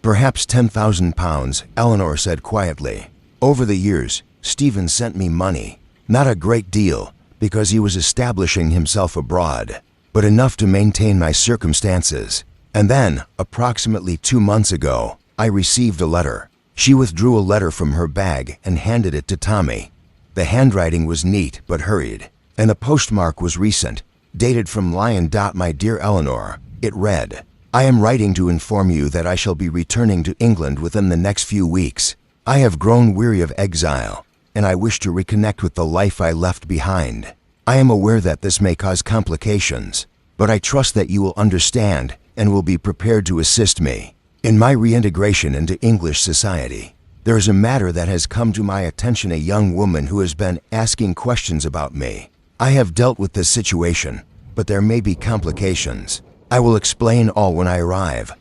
Perhaps £10,000, Eleanor said quietly. Over the years, Stephen sent me money. Not a great deal, because he was establishing himself abroad, but enough to maintain my circumstances. And then, approximately 2 months ago, I received a letter. She withdrew a letter from her bag and handed it to Tommy. The handwriting was neat but hurried, and the postmark was recent, dated from Lyon. My dear Eleanor, it read, I am writing to inform you that I shall be returning to England within the next few weeks. I have grown weary of exile, and I wish to reconnect with the life I left behind. I am aware that this may cause complications, but I trust that you will understand and will be prepared to assist me in my reintegration into English society. There is a matter that has come to my attention, a young woman who has been asking questions about me. I have dealt with this situation, but there may be complications. I will explain all when I arrive.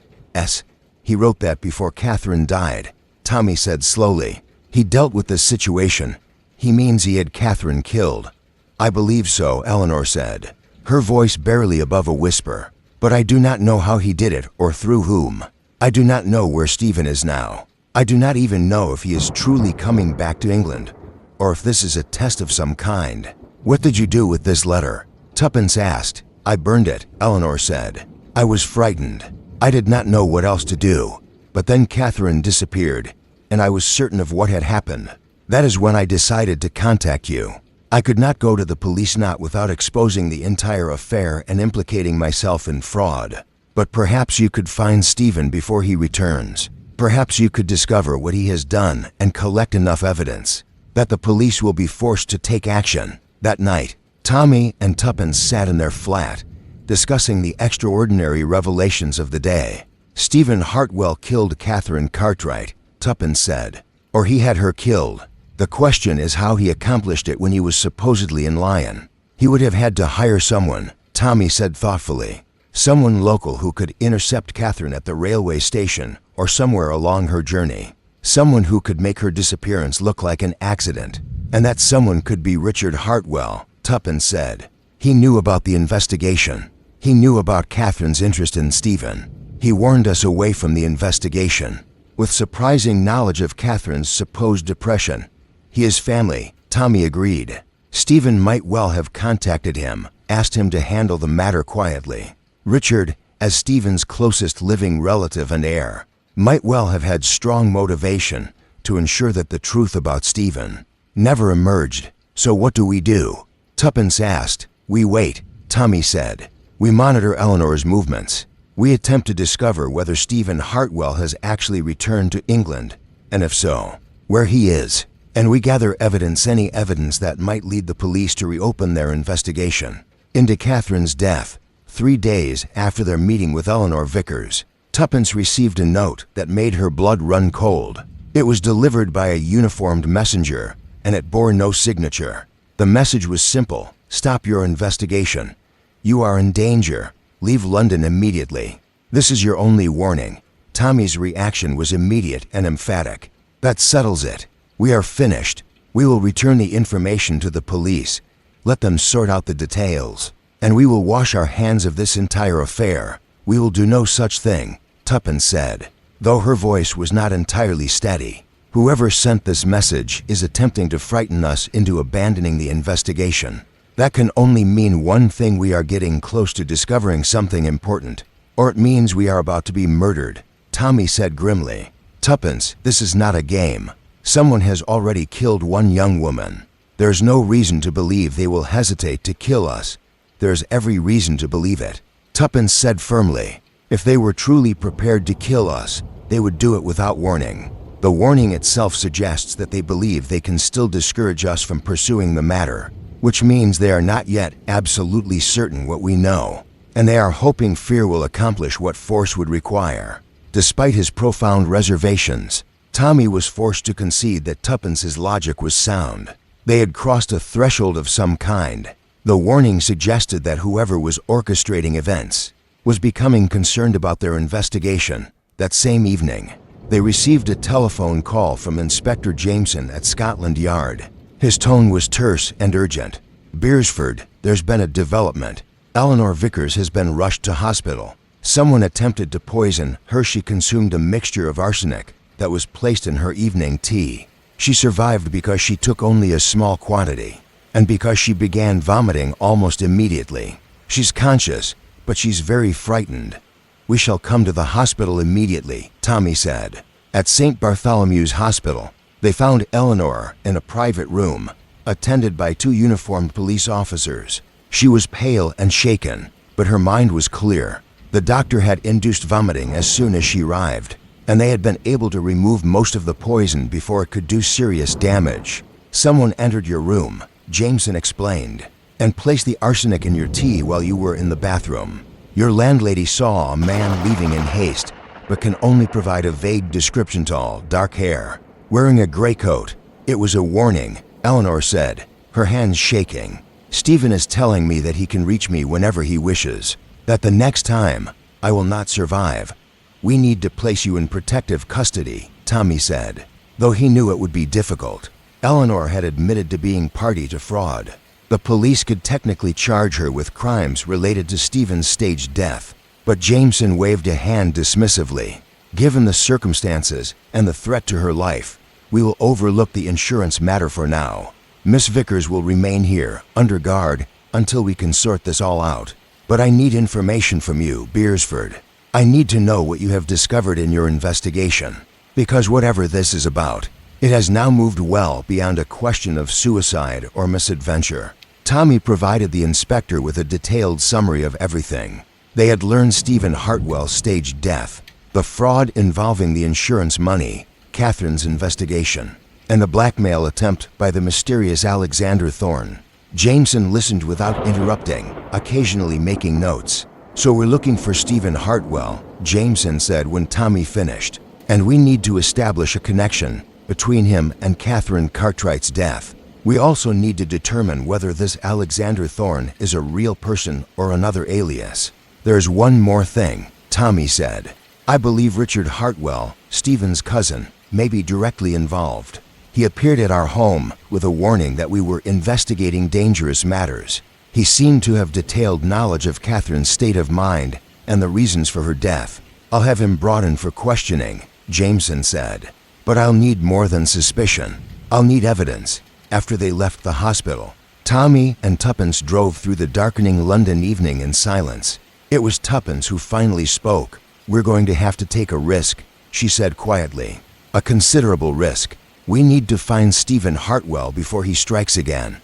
He wrote that before Catherine died, Tommy said slowly. He dealt with this situation. He means he had Catherine killed. I believe so, Eleanor said, her voice barely above a whisper. But I do not know how he did it or through whom. I do not know where Stephen is now. I do not even know if he is truly coming back to England, or if this is a test of some kind. What did you do with this letter? Tuppence asked. I burned it, Eleanor said. I was frightened. I did not know what else to do. But then Catherine disappeared, and I was certain of what had happened. That is when I decided to contact you. I could not go to the police, not without exposing the entire affair and implicating myself in fraud. But perhaps you could find Stephen before he returns. Perhaps you could discover what he has done and collect enough evidence that the police will be forced to take action. That night, Tommy and Tuppence sat in their flat, discussing the extraordinary revelations of the day. Stephen Hartwell killed Catherine Cartwright, Tuppence said. Or he had her killed. The question is how he accomplished it when he was supposedly in Lyon. He would have had to hire someone, Tommy said thoughtfully. Someone local who could intercept Catherine at the railway station or somewhere along her journey. Someone who could make her disappearance look like an accident. And that someone could be Richard Hartwell, Tuppence said. He knew about the investigation. He knew about Catherine's interest in Stephen. He warned us away from the investigation. With surprising knowledge of Catherine's supposed depression, he is family, Tommy agreed. Stephen might well have contacted him, asked him to handle the matter quietly. Richard, as Stephen's closest living relative and heir, might well have had strong motivation to ensure that the truth about Stephen never emerged. So what do we do? Tuppence asked. We wait, Tommy said. We monitor Eleanor's movements. We attempt to discover whether Stephen Hartwell has actually returned to England, and if so, where he is. And we gather any evidence that might lead the police to reopen their investigation into Catherine's death. 3 days after their meeting with Eleanor Vickers, Tuppence received a note that made her blood run cold. It was delivered by a uniformed messenger, and it bore no signature. The message was simple: stop your investigation. You are in danger. Leave London immediately. This is your only warning. Tommy's reaction was immediate and emphatic. That settles it. We are finished. We will return the information to the police. Let them sort out the details. And we will wash our hands of this entire affair. We will do no such thing, Tuppence said, though her voice was not entirely steady. Whoever sent this message is attempting to frighten us into abandoning the investigation. That can only mean one thing: we are getting close to discovering something important, or it means we are about to be murdered, Tommy said grimly. Tuppence, this is not a game. Someone has already killed one young woman. There's no reason to believe they will hesitate to kill us. There's every reason to believe it, Tuppence said firmly. If they were truly prepared to kill us, they would do it without warning. The warning itself suggests that they believe they can still discourage us from pursuing the matter, which means they are not yet absolutely certain what we know, and they are hoping fear will accomplish what force would require. Despite his profound reservations, Tommy was forced to concede that Tuppence's logic was sound. They had crossed a threshold of some kind. The warning suggested that whoever was orchestrating events was becoming concerned about their investigation. That same evening, they received a telephone call from Inspector Jameson at Scotland Yard. His tone was terse and urgent. Beresford, there's been a development. Eleanor Vickers has been rushed to hospital. Someone attempted to poison her. She consumed a mixture of arsenic that was placed in her evening tea. She survived because she took only a small quantity, and because she began vomiting almost immediately. She's conscious, but she's very frightened. We shall come to the hospital immediately, Tommy said. At St. Bartholomew's Hospital, they found Eleanor in a private room, attended by 2 uniformed police officers. She was pale and shaken, but her mind was clear. The doctor had induced vomiting as soon as she arrived, and they had been able to remove most of the poison before it could do serious damage. Someone entered your room, Jameson explained, and placed the arsenic in your tea while you were in the bathroom. Your landlady saw a man leaving in haste, but can only provide a vague description: tall, dark hair, wearing a gray coat. It was a warning, Eleanor said, her hands shaking. Stephen is telling me that he can reach me whenever he wishes, that the next time I will not survive. We need to place you in protective custody, Tommy said, though he knew it would be difficult. Eleanor had admitted to being party to fraud. The police could technically charge her with crimes related to Stephen's staged death, but Jameson waved a hand dismissively. Given the circumstances and the threat to her life, we will overlook the insurance matter for now. Miss Vickers will remain here, under guard, until we can sort this all out. But I need information from you, Beresford. I need to know what you have discovered in your investigation, because whatever this is about, it has now moved well beyond a question of suicide or misadventure. Tommy provided the inspector with a detailed summary of everything. They had learned Stephen Hartwell's staged death, the fraud involving the insurance money, Catherine's investigation, and the blackmail attempt by the mysterious Alexander Thorne. Jameson listened without interrupting, occasionally making notes. So we're looking for Stephen Hartwell, Jameson said when Tommy finished, and we need to establish a connection between him and Catherine Cartwright's death. We also need to determine whether this Alexander Thorne is a real person or another alias. There's one more thing, Tommy said. I believe Richard Hartwell, Stephen's cousin, may be directly involved. He appeared at our home with a warning that we were investigating dangerous matters. He seemed to have detailed knowledge of Catherine's state of mind and the reasons for her death. I'll have him brought in for questioning, Jameson said. But I'll need more than suspicion. I'll need evidence. After they left the hospital, Tommy and Tuppence drove through the darkening London evening in silence. It was Tuppence who finally spoke. "We're going to have to take a risk," she said quietly. "A considerable risk. We need to find Stephen Hartwell before he strikes again."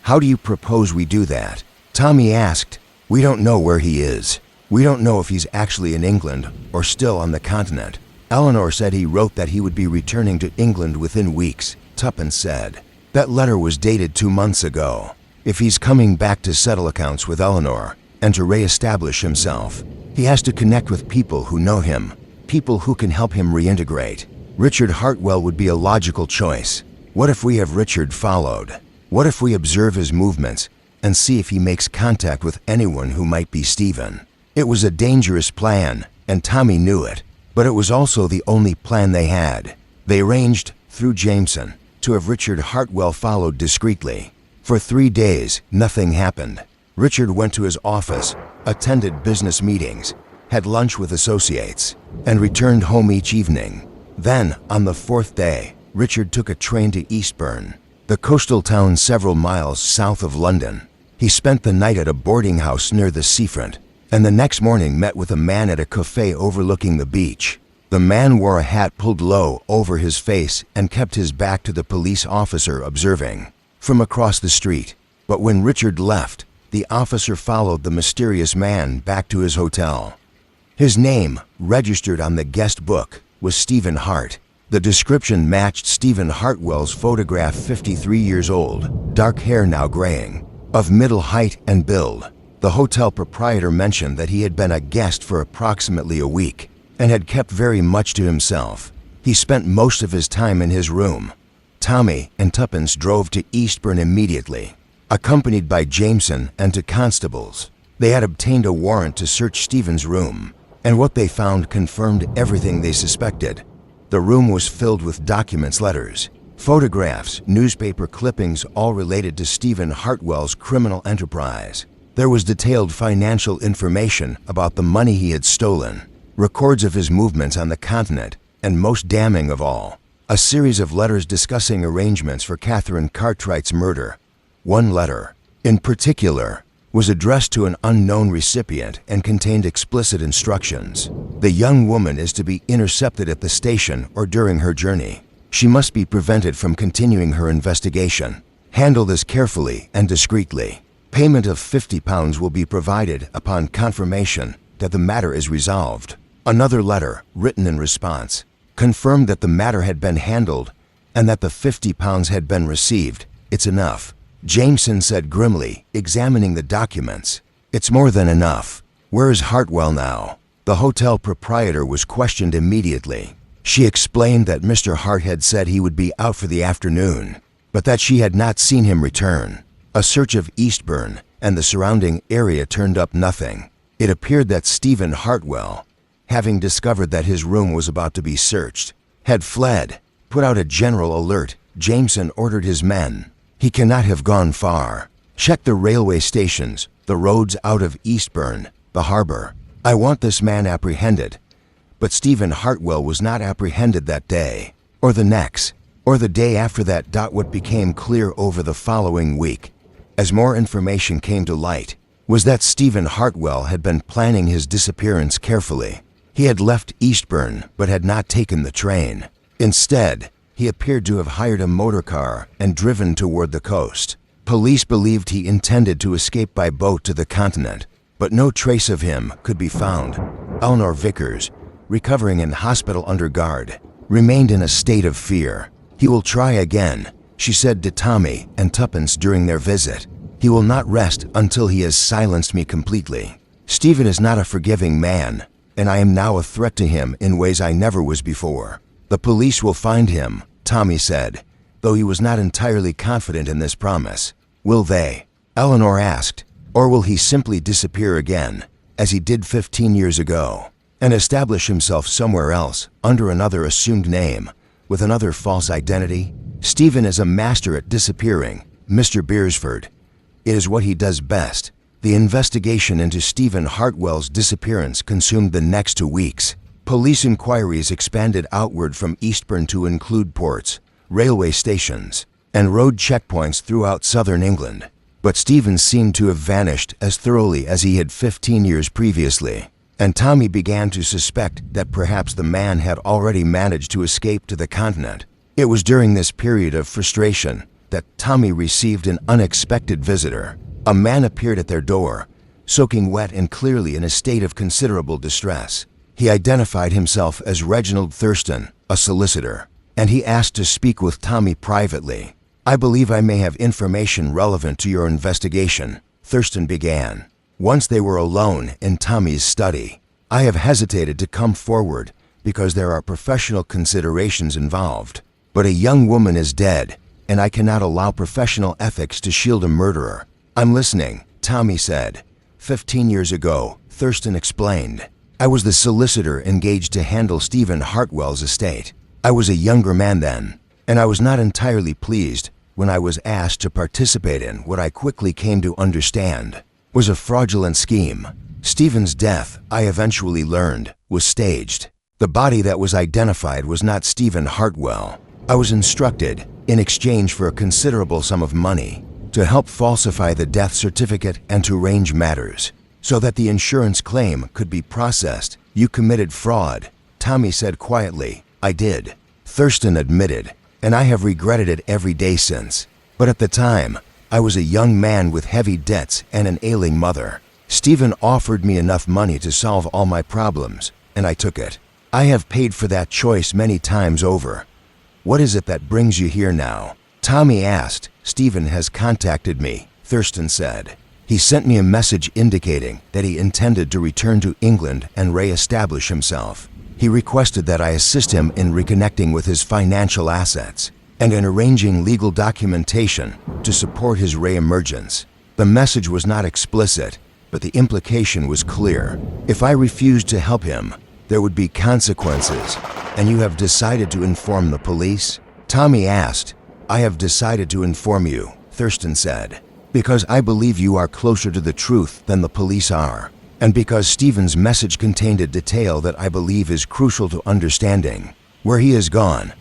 "How do you propose we do that?" Tommy asked. "We don't know where he is. We don't know if he's actually in England or still on the continent. Eleanor said he wrote that he would be returning to England within weeks," Tuppence said. "That letter was dated 2 months ago. If he's coming back to settle accounts with Eleanor and to re-establish himself, he has to connect with people who know him, people who can help him reintegrate. Richard Hartwell would be a logical choice. What if we have Richard followed? What if we observe his movements and see if he makes contact with anyone who might be Stephen?" It was a dangerous plan, and Tommy knew it, but it was also the only plan they had. They arranged, through Jameson, to have Richard Hartwell followed discreetly. For 3 days, nothing happened. Richard went to his office, attended business meetings, had lunch with associates, and returned home each evening. Then, on the 4th day, Richard took a train to Eastbourne, the coastal town several miles south of London. He spent the night at a boarding house near the seafront, and the next morning met with a man at a cafe overlooking the beach. The man wore a hat pulled low over his face and kept his back to the police officer observing from across the street. But when Richard left, the officer followed the mysterious man back to his hotel. His name, registered on the guest book, was Stephen Hart. The description matched Stephen Hartwell's photograph, 53 years old, dark hair now graying, of middle height and build. The hotel proprietor mentioned that he had been a guest for approximately a week and had kept very much to himself. He spent most of his time in his room. Tommy and Tuppence drove to Eastbourne immediately, accompanied by Jameson and 2 constables. They had obtained a warrant to search Stephen's room, and what they found confirmed everything they suspected. The room was filled with documents, letters, photographs, newspaper clippings, all related to Stephen Hartwell's criminal enterprise. There was detailed financial information about the money he had stolen, records of his movements on the continent, and most damning of all, a series of letters discussing arrangements for Catherine Cartwright's murder. One letter, in particular, was addressed to an unknown recipient and contained explicit instructions. The young woman is to be intercepted at the station or during her journey. She must be prevented from continuing her investigation. Handle this carefully and discreetly. Payment of £50 will be provided upon confirmation that the matter is resolved. Another letter, written in response, confirmed that the matter had been handled and that the £50 had been received. "It's enough," Jameson said grimly, examining the documents. "It's more than enough. Where is Hartwell now?" The hotel proprietor was questioned immediately. She explained that Mr. Hart had said he would be out for the afternoon, but that she had not seen him return. A search of Eastbourne and the surrounding area turned up nothing. It appeared that Stephen Hartwell, having discovered that his room was about to be searched, had fled. Put out a general alert, Jameson ordered his men. "He cannot have gone far. Check the railway stations, the roads out of Eastbourne, the harbor. I want this man apprehended." But Stephen Hartwell was not apprehended that day, or the next, or the day after that. What became clear over the following week, as more information came to light, was that Stephen Hartwell had been planning his disappearance carefully. He had left Eastbourne but had not taken the train. Instead, he appeared to have hired a motor car and driven toward the coast. Police believed he intended to escape by boat to the continent, but no trace of him could be found. Eleanor Vickers, recovering in hospital under guard, remained in a state of fear. "He will try again," she said to Tommy and Tuppence during their visit. "He will not rest until he has silenced me completely. Stephen is not a forgiving man, and I am now a threat to him in ways I never was before." "The police will find him," Tommy said, though he was not entirely confident in this promise. "Will they?" Eleanor asked. "Or will he simply disappear again, as he did 15 years ago, and establish himself somewhere else under another assumed name, with another false identity? Stephen is a master at disappearing, Mr. Beresford. It is what he does best." The investigation into Stephen Hartwell's disappearance consumed the next 2 weeks. Police inquiries expanded outward from Eastbourne to include ports, railway stations, and road checkpoints throughout southern England. But Stephen seemed to have vanished as thoroughly as he had 15 years previously, and Tommy began to suspect that perhaps the man had already managed to escape to the continent. It was during this period of frustration that Tommy received an unexpected visitor. A man appeared at their door, soaking wet and clearly in a state of considerable distress. He identified himself as Reginald Thurston, a solicitor, and he asked to speak with Tommy privately. "I believe I may have information relevant to your investigation," Thurston began. Once they were alone in Tommy's study. "I have hesitated to come forward because there are professional considerations involved. But a young woman is dead, and I cannot allow professional ethics to shield a murderer." "I'm listening," Tommy said. 15 years ago, Thurston explained, I was the solicitor engaged to handle Stephen Hartwell's estate. I was a younger man then, and I was not entirely pleased when I was asked to participate in what I quickly came to understand was a fraudulent scheme. Stephen's death, I eventually learned, was staged. The body that was identified was not Stephen Hartwell. I was instructed, in exchange for a considerable sum of money, to help falsify the death certificate and to arrange matters so that the insurance claim could be processed. "You committed fraud," Tommy said quietly. "I did," Thurston admitted, "and I have regretted it every day since. But at the time, I was a young man with heavy debts and an ailing mother. Stephen offered me enough money to solve all my problems, and I took it. I have paid for that choice many times over. What is it that brings you here now?" Tommy asked. "Stephen has contacted me," Thurston said. "He sent me a message indicating that he intended to return to England and re-establish himself. He requested that I assist him in reconnecting with his financial assets and in arranging legal documentation to support his re-emergence. The message was not explicit, but the implication was clear. If I refused to help him, there would be consequences. And you have decided to inform the police?" Tommy asked. "I have decided to inform you," Thurston said, "because I believe you are closer to the truth than the police are, and because Stephen's message contained a detail that I believe is crucial to understanding where he has gone."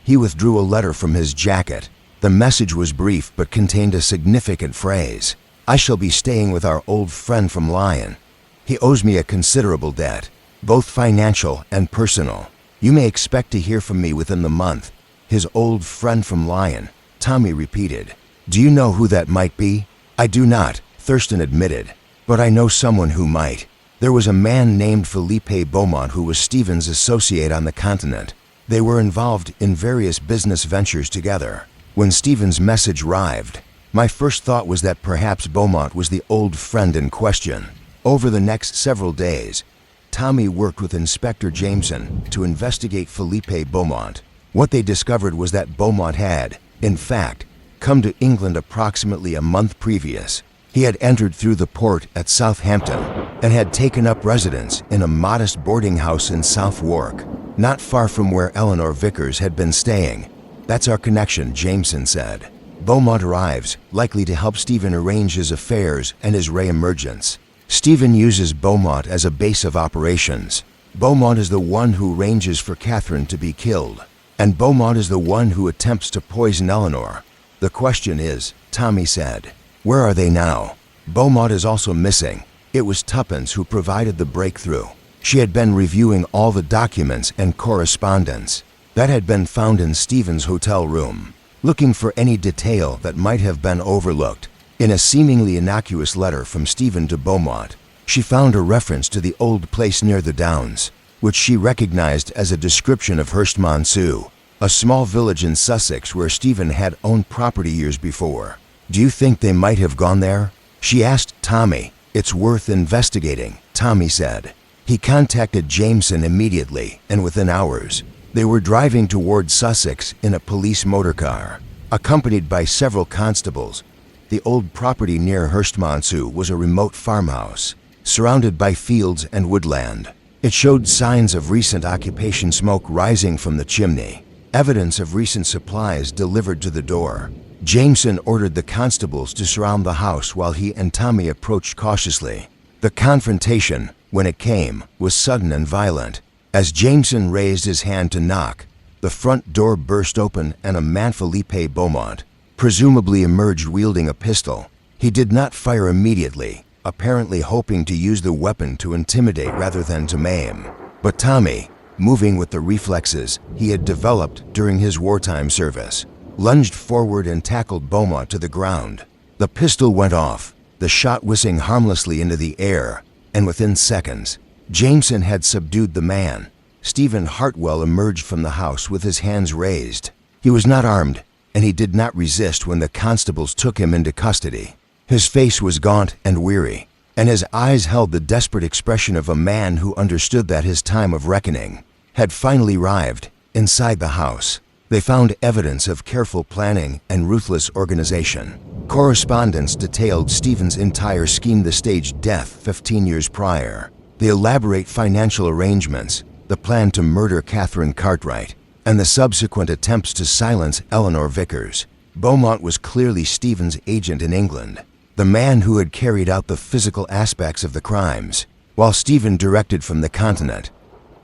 He withdrew a letter from his jacket. The message was brief but contained a significant phrase. "I shall be staying with our old friend from Lyon. He owes me a considerable debt, both financial and personal. You may expect to hear from me within the month." "His old friend from Lyon," Tommy repeated. "Do you know who that might be?" "I do not," Thurston admitted, "but I know someone who might. There was a man named Philippe Beaumont who was Stephen's associate on the continent. They were involved in various business ventures together. When Stephen's message arrived, my first thought was that perhaps Beaumont was the old friend in question." Over the next several days, Tommy worked with Inspector Jameson to investigate Philippe Beaumont. What they discovered was that Beaumont had, in fact, come to England approximately a month previous. He had entered through the port at Southampton and had taken up residence in a modest boarding house in South Wark, not far from where Eleanor Vickers had been staying. "That's our connection," Jameson said. "Beaumont arrives, likely to help Stephen arrange his affairs and his re-emergence. Stephen uses Beaumont as a base of operations. Beaumont is the one who arranges for Catherine to be killed, and Beaumont is the one who attempts to poison Eleanor. The question is," Tommy said, "where are they now?" "Beaumont is also missing. It was Tuppence who provided the breakthrough. She had been reviewing all the documents and correspondence that had been found in Stephen's hotel room, looking for any detail that might have been overlooked. In a seemingly innocuous letter from Stephen to Beaumont, she found a reference to the old place near the Downs, which she recognized as a description of Hurstmonceau, a small village in Sussex where Stephen had owned property years before. "Do you think they might have gone there?" she asked Tommy. "It's worth investigating," Tommy said. He contacted Jameson immediately, and within hours, they were driving toward Sussex in a police motorcar, accompanied by several constables. The old property near Hurstmonceau was a remote farmhouse, surrounded by fields and woodland. It showed signs of recent occupation, smoke rising from the chimney, evidence of recent supplies delivered to the door. Jameson ordered the constables to surround the house while he and Tommy approached cautiously. The confrontation, when it came, was sudden and violent. As Jameson raised his hand to knock, the front door burst open and a man Philippe Beaumont presumably emerged wielding a pistol. He did not fire immediately, apparently hoping to use the weapon to intimidate rather than to maim. But Tommy, moving with the reflexes he had developed during his wartime service, lunged forward and tackled Beaumont to the ground. The pistol went off, the shot whizzing harmlessly into the air, and within seconds, Jameson had subdued the man. Stephen Hartwell emerged from the house with his hands raised. He was not armed, and he did not resist when the constables took him into custody. His face was gaunt and weary, and his eyes held the desperate expression of a man who understood that his time of reckoning had finally arrived. Inside the house, they found evidence of careful planning and ruthless organization. Correspondence detailed Stephen's entire scheme, the staged death 15 years prior, the elaborate financial arrangements, the plan to murder Catherine Cartwright, and the subsequent attempts to silence Eleanor Vickers. Beaumont was clearly Stephen's agent in England, the man who had carried out the physical aspects of the crimes, while Stephen directed from the continent.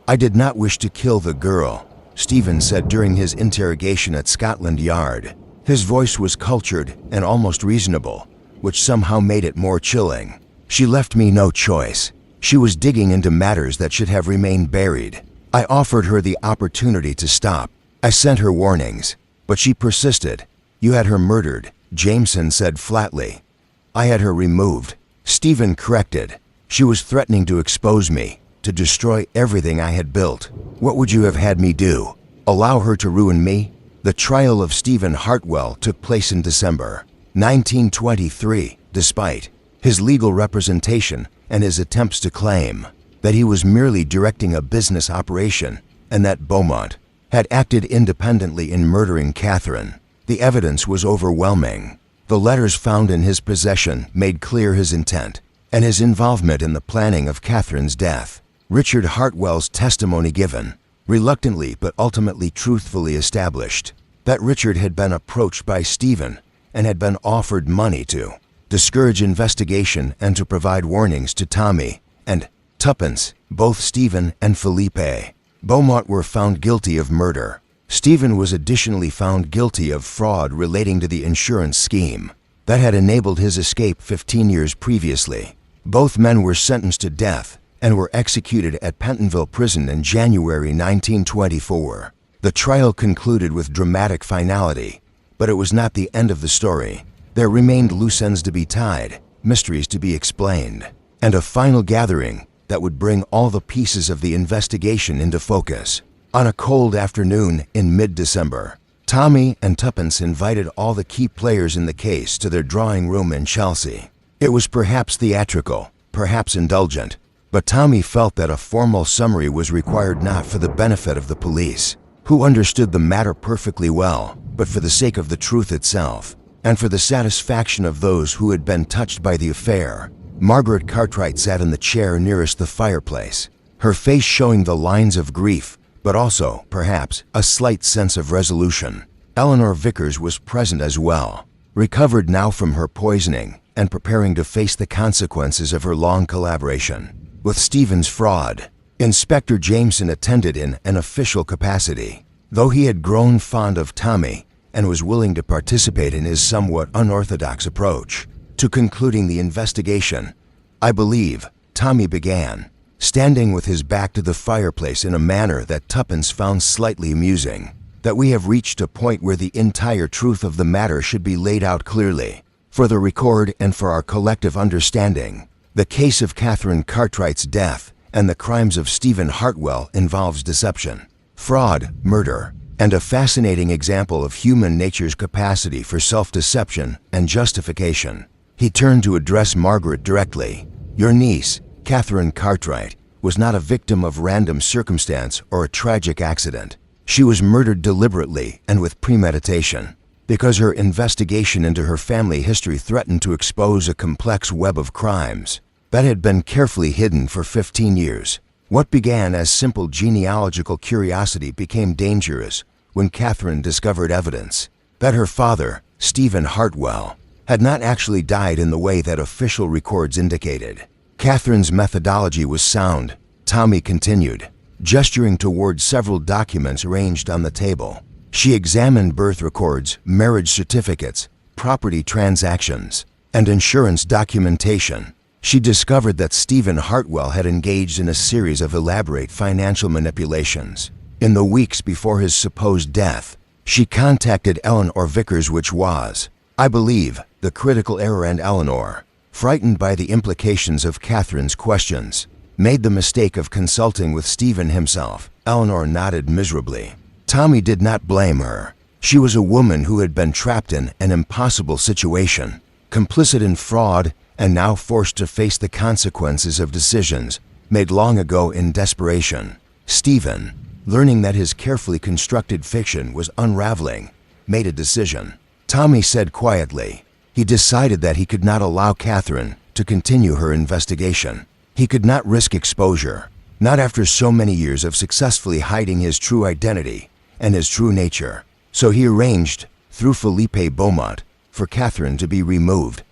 "I did not wish to kill the girl," Stephen said during his interrogation at Scotland Yard. His voice was cultured and almost reasonable, which somehow made it more chilling. "She left me no choice. She was digging into matters that should have remained buried. I offered her the opportunity to stop. I sent her warnings, but she persisted. You had her murdered," Jameson said flatly. "I had her removed," Stephen corrected. "She was threatening to expose me, to destroy everything I had built. What would you have had me do? Allow her to ruin me?" The trial of Stephen Hartwell took place in December 1923, despite his legal representation and his attempts to claim that he was merely directing a business operation and that Beaumont had acted independently in murdering Catherine. The evidence was overwhelming. The letters found in his possession made clear his intent and his involvement in the planning of Catherine's death. Richard Hartwell's testimony given, reluctantly but ultimately truthfully established, that Richard had been approached by Stephen and had been offered money to discourage investigation and to provide warnings to Tommy and Tuppence. Both Stephen and Philippe Beaumont were found guilty of murder. Stephen was additionally found guilty of fraud relating to the insurance scheme that had enabled his escape 15 years previously. Both men were sentenced to death and were executed at Pentonville Prison in January 1924. The trial concluded with dramatic finality, but it was not the end of the story. There remained loose ends to be tied, mysteries to be explained, and a final gathering that would bring all the pieces of the investigation into focus. On a cold afternoon in mid-December, Tommy and Tuppence invited all the key players in the case to their drawing room in Chelsea. It was perhaps theatrical, perhaps indulgent, but Tommy felt that a formal summary was required not for the benefit of the police, who understood the matter perfectly well, but for the sake of the truth itself, and for the satisfaction of those who had been touched by the affair. Margaret Cartwright sat in the chair nearest the fireplace, her face showing the lines of grief, but also, perhaps, a slight sense of resolution. Eleanor Vickers was present as well, recovered now from her poisoning and preparing to face the consequences of her long collaboration with Stephen's fraud. Inspector Jameson attended in an official capacity, though he had grown fond of Tommy and was willing to participate in his somewhat unorthodox approach to concluding the investigation. "I believe," Tommy began, standing with his back to the fireplace in a manner that Tuppence found slightly amusing, "that we have reached a point where the entire truth of the matter should be laid out clearly, for the record and for our collective understanding. The case of Catherine Cartwright's death and the crimes of Stephen Hartwell involves deception, fraud, murder, and a fascinating example of human nature's capacity for self-deception and justification." He turned to address Margaret directly. "Your niece, Catherine Cartwright, was not a victim of random circumstance or a tragic accident. She was murdered deliberately and with premeditation, because her investigation into her family history threatened to expose a complex web of crimes that had been carefully hidden for 15 years. What began as simple genealogical curiosity became dangerous when Catherine discovered evidence that her father, Stephen Hartwell, had not actually died in the way that official records indicated. Catherine's methodology was sound," Tommy continued. gesturing toward several documents arranged on the table. She examined birth records, marriage certificates, property transactions, and insurance documentation. She discovered that Stephen Hartwell had engaged in a series of elaborate financial manipulations. In the weeks before his supposed death, she contacted Eleanor Vickers, which was, I believe, the critical error, and Eleanor, frightened by the implications of Catherine's questions, made the mistake of consulting with Stephen himself. Eleanor nodded miserably. Tommy did not blame her. She was a woman who had been trapped in an impossible situation, complicit in fraud, and now forced to face the consequences of decisions made long ago in desperation. Stephen, learning that his carefully constructed fiction was unraveling, made a decision. Tommy said quietly. He decided that he could not allow Catherine to continue her investigation. He could not risk exposure, not after so many years of successfully hiding his true identity and his true nature. So he arranged, through Philippe Beaumont, for Catherine to be removed.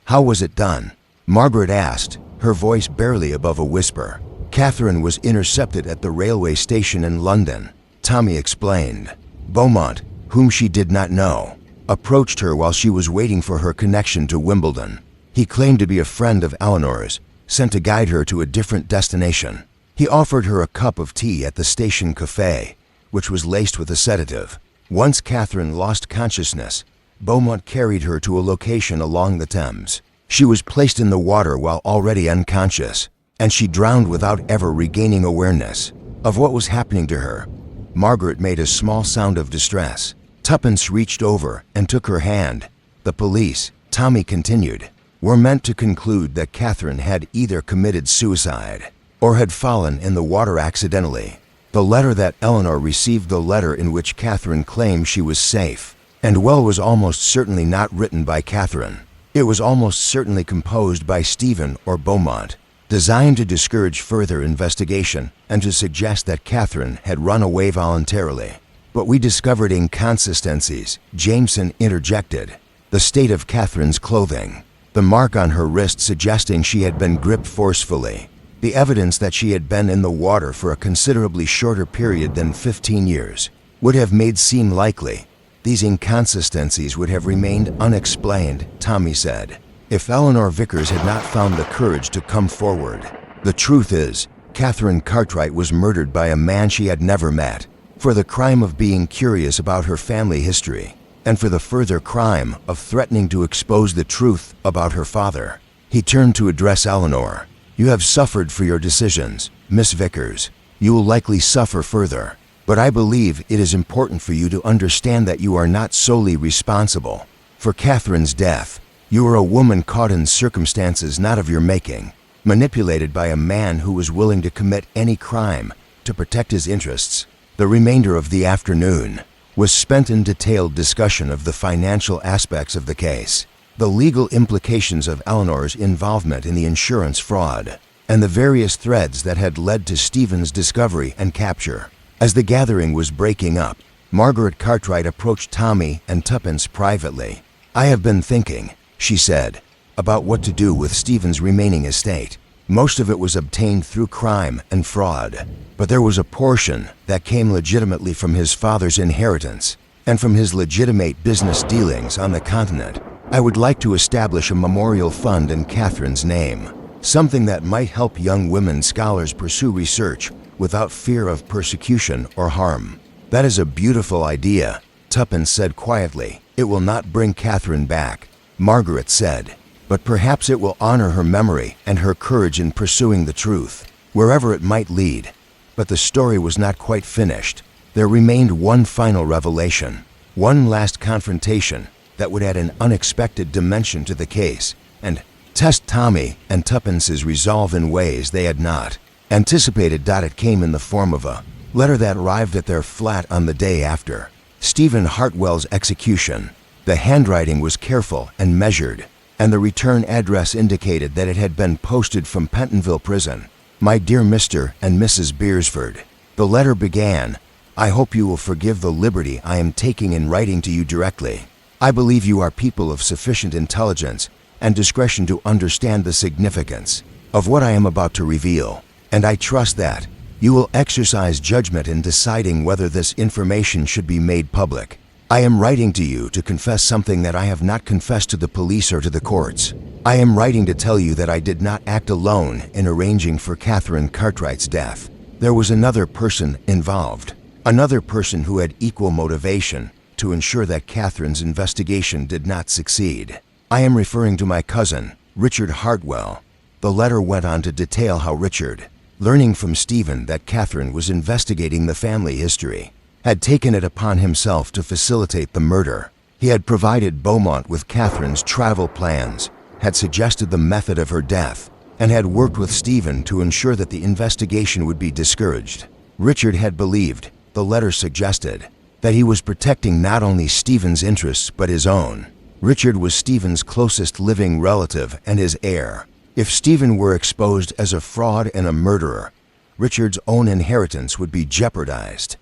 How was it done? Margaret asked, her voice barely above a whisper. Catherine was intercepted at the railway station in London, Tommy explained. Beaumont, whom she did not know, approached her while she was waiting for her connection to Wimbledon. He claimed to be a friend of Eleanor's, sent to guide her to a different destination. He offered her a cup of tea at the station cafe, which was laced with a sedative. Once Catherine lost consciousness, Beaumont carried her to a location along the Thames. She was placed in the water while already unconscious, and she drowned without ever regaining awareness of what was happening to her. Margaret made a small sound of distress. Tuppence reached over and took her hand. The police, Tommy continued, were meant to conclude that Catherine had either committed suicide or had fallen in the water accidentally. The letter that Eleanor received, the letter in which Catherine claimed she was safe and well, was almost certainly not written by Catherine. It was almost certainly composed by Stephen or Beaumont, designed to discourage further investigation and to suggest that Catherine had run away voluntarily. But we discovered inconsistencies, Jameson interjected. The state of Catherine's clothing, the mark on her wrist suggesting she had been gripped forcefully, the evidence that she had been in the water for a considerably shorter period than 15 years, would have made seem likely. These inconsistencies would have remained unexplained, Tommy said, if Eleanor Vickers had not found the courage to come forward. The truth is, Catherine Cartwright was murdered by a man she had never met, for the crime of being curious about her family history, and for the further crime of threatening to expose the truth about her father. He turned to address Eleanor. You have suffered for your decisions, Miss Vickers. You will likely suffer further. But I believe it is important for you to understand that you are not solely responsible for Catherine's death. You are a woman caught in circumstances not of your making, manipulated by a man who was willing to commit any crime to protect his interests. The remainder of the afternoon was spent in detailed discussion of the financial aspects of the case, the legal implications of Eleanor's involvement in the insurance fraud, and the various threads that had led to Stephen's discovery and capture. As the gathering was breaking up, Margaret Cartwright approached Tommy and Tuppence privately. I have been thinking, she said, about what to do with Stephen's remaining estate. Most of it was obtained through crime and fraud, but there was a portion that came legitimately from his father's inheritance and from his legitimate business dealings on the continent. I would like to establish a memorial fund in Catherine's name, something that might help young women scholars pursue research without fear of persecution or harm. That is a beautiful idea, Tuppence said quietly. It will not bring Catherine back, Margaret said, but perhaps it will honor her memory and her courage in pursuing the truth, wherever it might lead. But the story was not quite finished. There remained one final revelation, one last confrontation that would add an unexpected dimension to the case and test Tommy and Tuppence's resolve in ways they had not anticipated. It came in the form of a letter that arrived at their flat on the day after Stephen Hartwell's execution. The handwriting was careful and measured, and the return address indicated that it had been posted from Pentonville Prison. My dear Mr. and Mrs. Beresford, the letter began, I hope you will forgive the liberty I am taking in writing to you directly. I believe you are people of sufficient intelligence and discretion to understand the significance of what I am about to reveal, and I trust that, You will exercise judgment in deciding whether this information should be made public. I am writing to you to confess something that I have not confessed to the police or to the courts. I am writing to tell you that I did not act alone in arranging for Catherine Cartwright's death. There was another person involved, another person who had equal motivation to ensure that Catherine's investigation did not succeed. I am referring to my cousin, Richard Hartwell. The letter went on to detail how Richard, learning from Stephen that Catherine was investigating the family history, had taken it upon himself to facilitate the murder. He had provided Beaumont with Catherine's travel plans, had suggested the method of her death, and had worked with Stephen to ensure that the investigation would be discouraged. Richard had believed, the letter suggested, that he was protecting not only Stephen's interests but his own. Richard was Stephen's closest living relative and his heir. If Stephen were exposed as a fraud and a murderer, Richard's own inheritance would be jeopardized.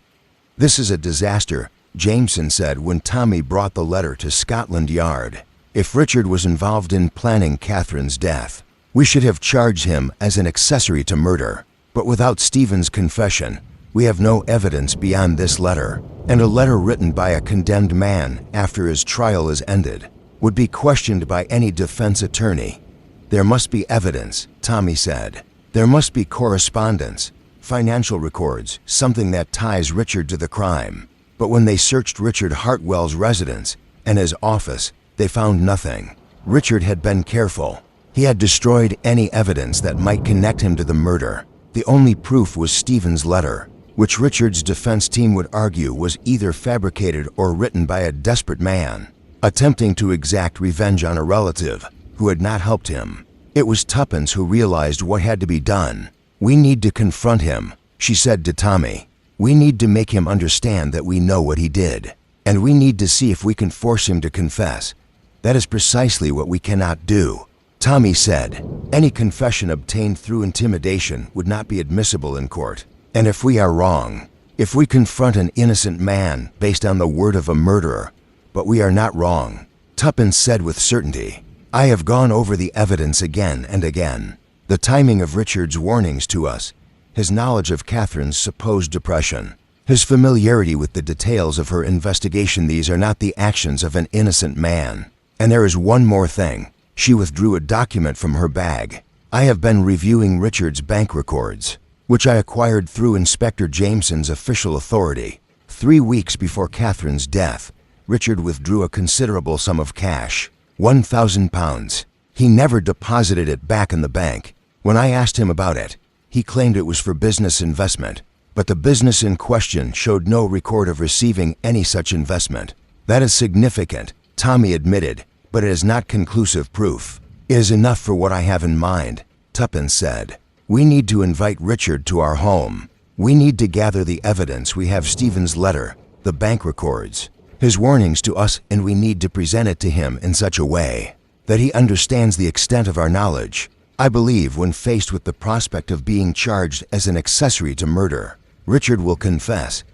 "This is a disaster," Jameson said when Tommy brought the letter to Scotland Yard. "If Richard was involved in planning Catherine's death, we should have charged him as an accessory to murder. But without Stephen's confession, we have no evidence beyond this letter, and a letter written by a condemned man after his trial is ended would be questioned by any defense attorney. There must be evidence," Tommy said. "There must be correspondence, financial records, something that ties Richard to the crime." But when they searched Richard Hartwell's residence and his office, they found nothing. Richard had been careful. He had destroyed any evidence that might connect him to the murder. The only proof was Stephen's letter, which Richard's defense team would argue was either fabricated or written by a desperate man, attempting to exact revenge on a relative who had not helped him. It was Tuppence who realized what had to be done. "We need to confront him," she said to Tommy. "We need to make him understand that we know what he did, and we need to see if we can force him to confess. That is precisely what we cannot do." Tommy said, "Any confession obtained through intimidation would not be admissible in court. And if we are wrong, if we confront an innocent man based on the word of a murderer, but we are not wrong," Tuppence said with certainty, "I have gone over the evidence again and again. The timing of Richard's warnings to us, his knowledge of Catherine's supposed depression, his familiarity with the details of her investigation, these are not the actions of an innocent man. And there is one more thing." She withdrew a document from her bag. "I have been reviewing Richard's bank records, which I acquired through Inspector Jameson's official authority. 3 weeks before Catherine's death, Richard withdrew a considerable sum of cash, £1,000. He never deposited it back in the bank. When I asked him about it, he claimed it was for business investment, but the business in question showed no record of receiving any such investment. That is significant," Tommy admitted, "but it is not conclusive proof." "It is enough for what I have in mind," Tuppence said. "We need to invite Richard to our home. We need to gather the evidence. We have Stephen's letter, the bank records, his warnings to us, and we need to present it to him in such a way that he understands the extent of our knowledge. I believe when faced with the prospect of being charged as an accessory to murder, Richard will confess."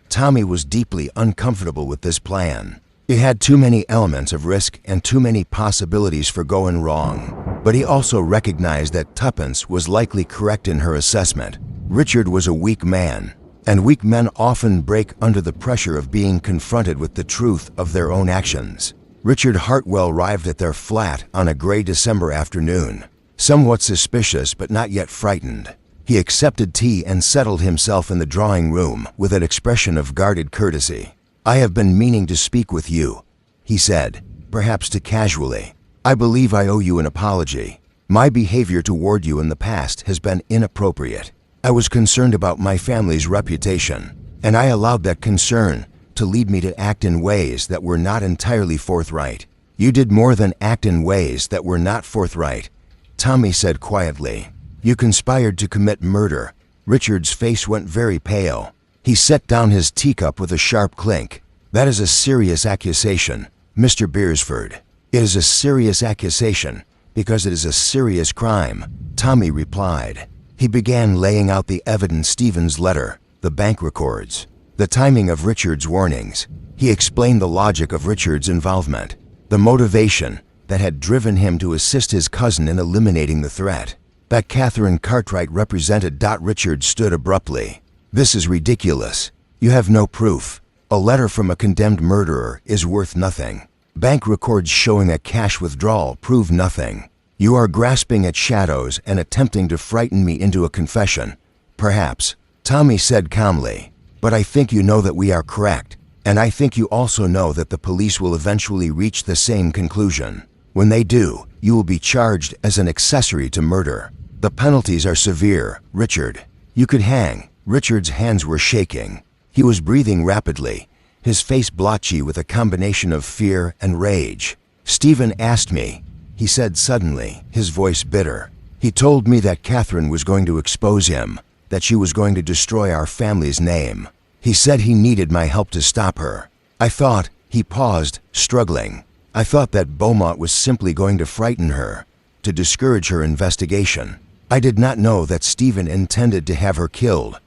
Tommy was deeply uncomfortable with this plan. It had too many elements of risk and too many possibilities for going wrong. But he also recognized that Tuppence was likely correct in her assessment. Richard was a weak man, and weak men often break under the pressure of being confronted with the truth of their own actions. Richard Hartwell arrived at their flat on a gray December afternoon, somewhat suspicious but not yet frightened. He accepted tea and settled himself in the drawing room with an expression of guarded courtesy. "I have been meaning to speak with you," he said, perhaps too casually. "I believe I owe you an apology. My behavior toward you in the past has been inappropriate. I was concerned about my family's reputation, and I allowed that concern to lead me to act in ways that were not entirely forthright." "You did more than act in ways that were not forthright," Tommy said quietly. "You conspired to commit murder." Richard's face went very pale. He set down his teacup with a sharp clink. "That is a serious accusation, Mr. Beresford. It is a serious accusation because it is a serious crime," Tommy replied. He began laying out the evidence: Stephen's letter, the bank records, the timing of Richard's warnings. He explained the logic of Richard's involvement, the motivation that had driven him to assist his cousin in eliminating the threat. that Catherine Cartwright represented. Richard stood abruptly. This is ridiculous. You have no proof. A letter from a condemned murderer is worth nothing. Bank records showing a cash withdrawal prove nothing. You are grasping at shadows and attempting to frighten me into a confession. Perhaps, Tommy said calmly, but I think you know that we are correct, and I think you also know that the police will eventually reach the same conclusion. When they do, you will be charged as an accessory to murder. The penalties are severe, Richard. You could hang. Richard's hands were shaking. He was breathing rapidly, his face blotchy with a combination of fear and rage. Stephen asked me, he said suddenly, his voice bitter. He told me that Catherine was going to expose him, that she was going to destroy our family's name. He said he needed my help to stop her. I thought, he paused, struggling. I thought that Beaumont was simply going to frighten her, to discourage her investigation. I did not know that Stephen intended to have her killed.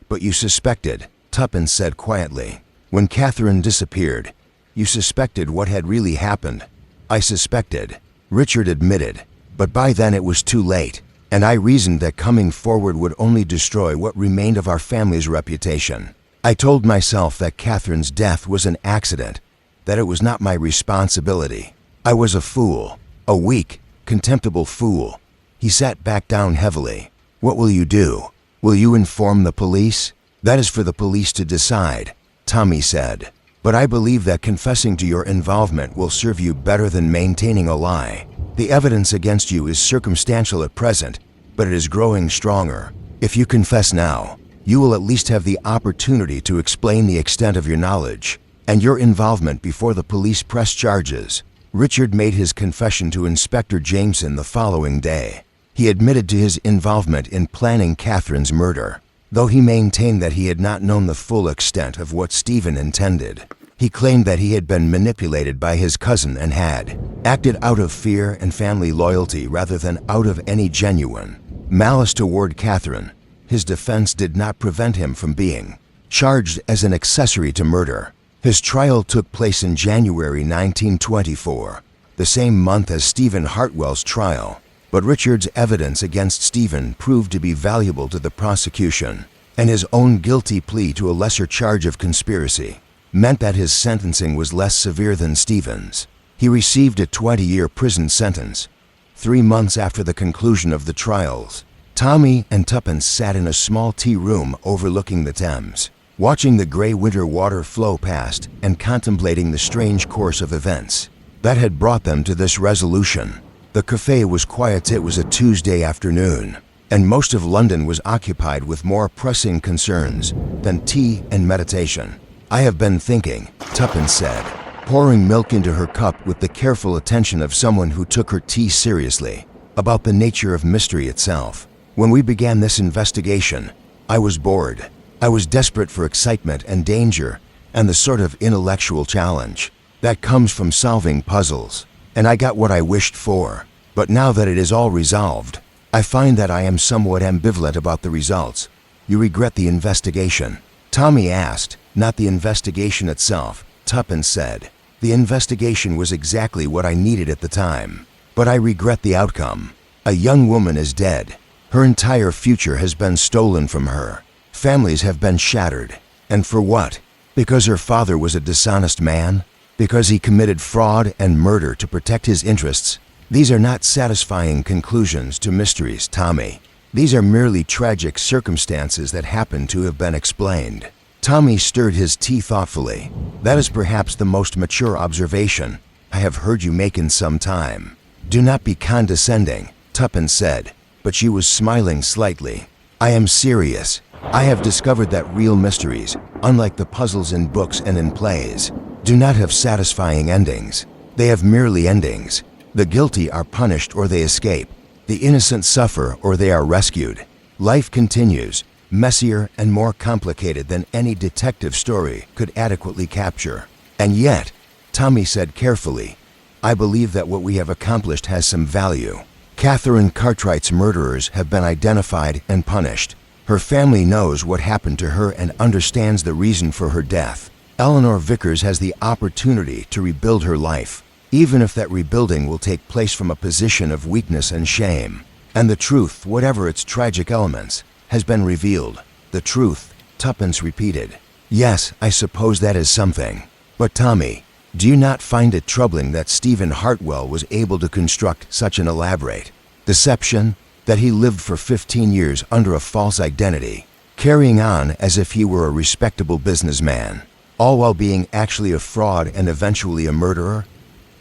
But you suspected, Tuppence said quietly. When Catherine disappeared, you suspected what had really happened. I suspected, Richard admitted, but by then it was too late, and I reasoned that coming forward would only destroy what remained of our family's reputation. I told myself that Catherine's death was an accident, that it was not my responsibility. I was a fool, a weak, contemptible fool. He sat back down heavily. What will you do? Will you inform the police? That is for the police to decide, Tommy said. But I believe that confessing to your involvement will serve you better than maintaining a lie. The evidence against you is circumstantial at present, but it is growing stronger. If you confess now, you will at least have the opportunity to explain the extent of your knowledge and your involvement before the police press charges. Richard made his confession to Inspector Jameson the following day. He admitted to his involvement in planning Catherine's murder, though he maintained that he had not known the full extent of what Stephen intended. He claimed that he had been manipulated by his cousin and had acted out of fear and family loyalty rather than out of any genuine malice toward Catherine. His defense did not prevent him from being charged as an accessory to murder. His trial took place in January 1924, the same month as Stephen Hartwell's trial. But Richard's evidence against Stephen proved to be valuable to the prosecution, and his own guilty plea to a lesser charge of conspiracy meant that his sentencing was less severe than Stephen's. He received a 20-year prison sentence. 3 months after the conclusion of the trials, Tommy and Tuppence sat in a small tea room overlooking the Thames, watching the gray winter water flow past and contemplating the strange course of events that had brought them to this resolution. The cafe was quiet. It was a Tuesday afternoon, and most of London was occupied with more pressing concerns than tea and meditation. I have been thinking, Tuppence said, pouring milk into her cup with the careful attention of someone who took her tea seriously, about the nature of mystery itself. When we began this investigation, I was bored. I was desperate for excitement and danger and the sort of intellectual challenge that comes from solving puzzles. And I got what I wished for. But now that it is all resolved, I find that I am somewhat ambivalent about the results. You regret the investigation? Tommy asked. Not the investigation itself, Tuppence said. The investigation was exactly what I needed at the time. But I regret the outcome. A young woman is dead. Her entire future has been stolen from her. Families have been shattered. And for what? Because her father was a dishonest man? Because he committed fraud and murder to protect his interests? These are not satisfying conclusions to mysteries, Tommy. These are merely tragic circumstances that happen to have been explained. Tommy stirred his tea thoughtfully. That is perhaps the most mature observation I have heard you make in some time. Do not be condescending, Tuppence said, but she was smiling slightly. I am serious. I have discovered that real mysteries, unlike the puzzles in books and in plays, do not have satisfying endings. They have merely endings. The guilty are punished or they escape. The innocent suffer or they are rescued. Life continues, messier and more complicated than any detective story could adequately capture. And yet, Tommy said carefully, I believe that what we have accomplished has some value. Catherine Cartwright's murderers have been identified and punished. Her family knows what happened to her and understands the reason for her death. Eleanor Vickers has the opportunity to rebuild her life, even if that rebuilding will take place from a position of weakness and shame. And the truth, whatever its tragic elements, has been revealed. The truth, Tuppence repeated. Yes, I suppose that is something. But Tommy, do you not find it troubling that Stephen Hartwell was able to construct such an elaborate deception, that he lived for 15 years under a false identity, carrying on as if he were a respectable businessman, all while being actually a fraud and eventually a murderer?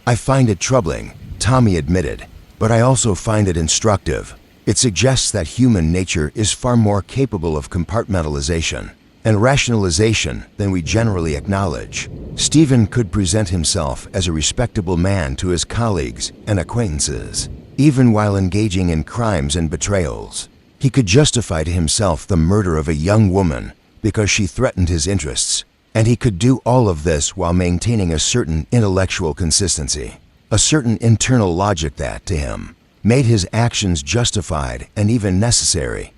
I find it troubling, Tommy admitted, but I also find it instructive. It suggests that human nature is far more capable of compartmentalization and rationalization than we generally acknowledge. Stephen could present himself as a respectable man to his colleagues and acquaintances, even while engaging in crimes and betrayals. He could justify to himself the murder of a young woman because she threatened his interests, and he could do all of this while maintaining a certain intellectual consistency, a certain internal logic that, to him, made his actions justified and even necessary.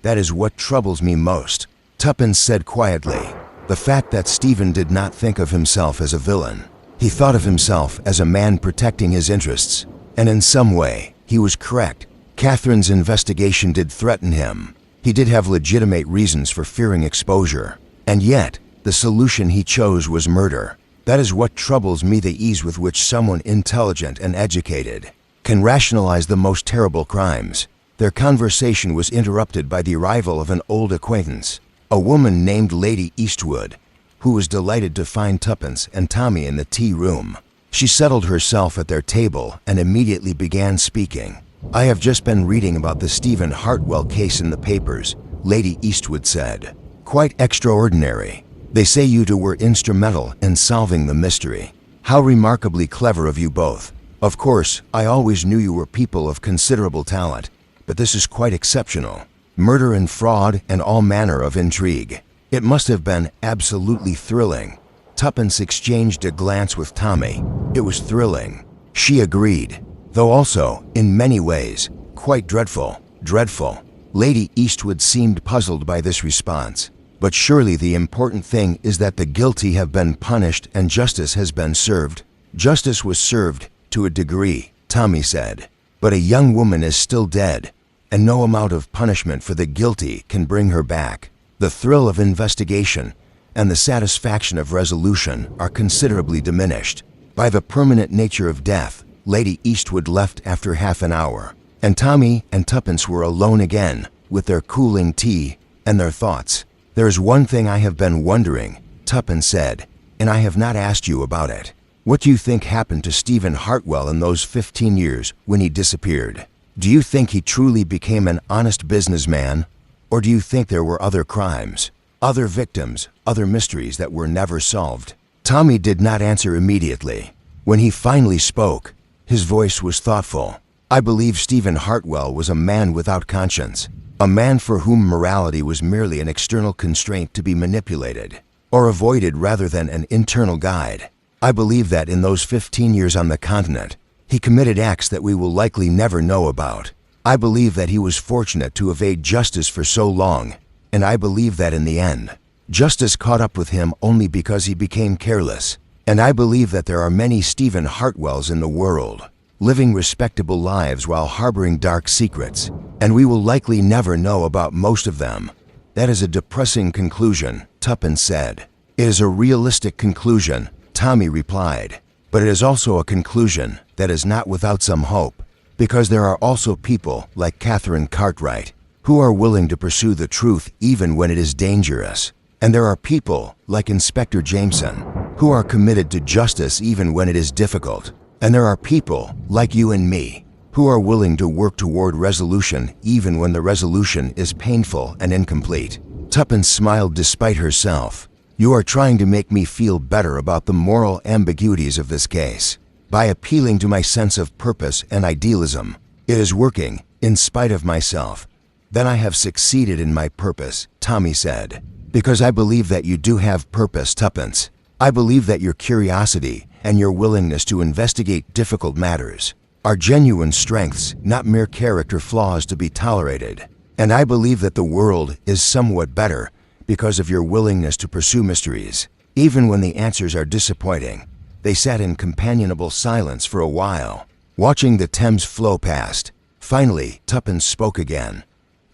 That is what troubles me most, Tuppence said quietly. The fact that Stephen did not think of himself as a villain. He thought of himself as a man protecting his interests, and in some way, he was correct. Catherine's investigation did threaten him. He did have legitimate reasons for fearing exposure, and yet, the solution he chose was murder. That is what troubles me, the ease with which someone intelligent and educated can rationalize the most terrible crimes. Their conversation was interrupted by the arrival of an old acquaintance, a woman named Lady Eastwood, who was delighted to find Tuppence and Tommy in the tea room. She settled herself at their table and immediately began speaking. I have just been reading about the Stephen Hartwell case in the papers, Lady Eastwood said. Quite extraordinary. They say you two were instrumental in solving the mystery. How remarkably clever of you both. Of course, I always knew you were people of considerable talent, but this is quite exceptional. Murder and fraud and all manner of intrigue. It must have been absolutely thrilling. Tuppence exchanged a glance with Tommy. It was thrilling. She agreed, though also, in many ways, quite dreadful. Dreadful. Lady Eastwood seemed puzzled by this response. But surely the important thing is that the guilty have been punished and justice has been served. Justice was served, to a degree, Tommy said. But a young woman is still dead, and no amount of punishment for the guilty can bring her back. The thrill of investigation and the satisfaction of resolution are considerably diminished by the permanent nature of death. Lady Eastwood left after half an hour, and Tommy and Tuppence were alone again with their cooling tea and their thoughts. There is one thing I have been wondering, Tuppence said, and I have not asked you about it. What do you think happened to Stephen Hartwell in those 15 years when he disappeared? Do you think he truly became an honest businessman? Or do you think there were other crimes, other victims, other mysteries that were never solved? Tommy did not answer immediately. When he finally spoke, his voice was thoughtful. I believe Stephen Hartwell was a man without conscience, a man for whom morality was merely an external constraint to be manipulated or avoided rather than an internal guide. I believe that in those 15 years on the continent, he committed acts that we will likely never know about. I believe that he was fortunate to evade justice for so long, and I believe that in the end, justice caught up with him only because he became careless. And I believe that there are many Stephen Hartwells in the world, living respectable lives while harboring dark secrets, and we will likely never know about most of them. That is a depressing conclusion, Tuppence said. It is a realistic conclusion, Tommy replied, but it is also a conclusion that is not without some hope, because there are also people like Catherine Cartwright who are willing to pursue the truth even when it is dangerous. And there are people like Inspector Jameson who are committed to justice even when it is difficult. And there are people like you and me who are willing to work toward resolution even when the resolution is painful and incomplete. Tuppence smiled despite herself. You are trying to make me feel better about the moral ambiguities of this case. By appealing to my sense of purpose and idealism, it is working in spite of myself. Then I have succeeded in my purpose, Tommy said. Because I believe that you do have purpose, Tuppence. I believe that your curiosity and your willingness to investigate difficult matters are genuine strengths, not mere character flaws to be tolerated. And I believe that the world is somewhat better because of your willingness to pursue mysteries. Even when the answers are disappointing, they sat in companionable silence for a while, watching the Thames flow past, Finally, Tuppence spoke again.